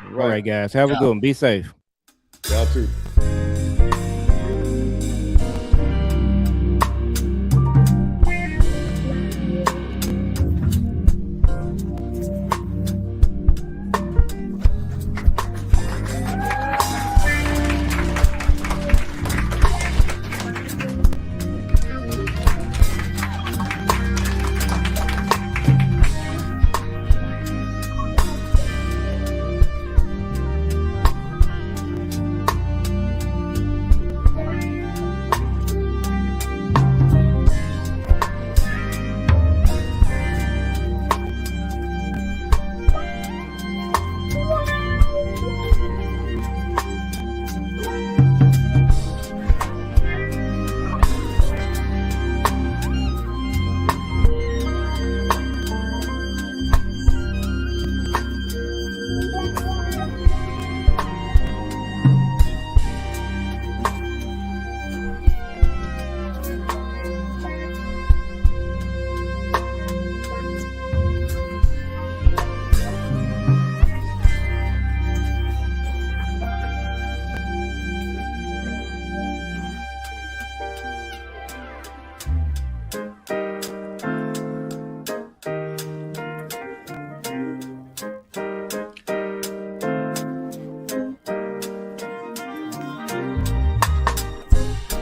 D: All right, guys. Have a good one. Be safe.
B: Y'all too.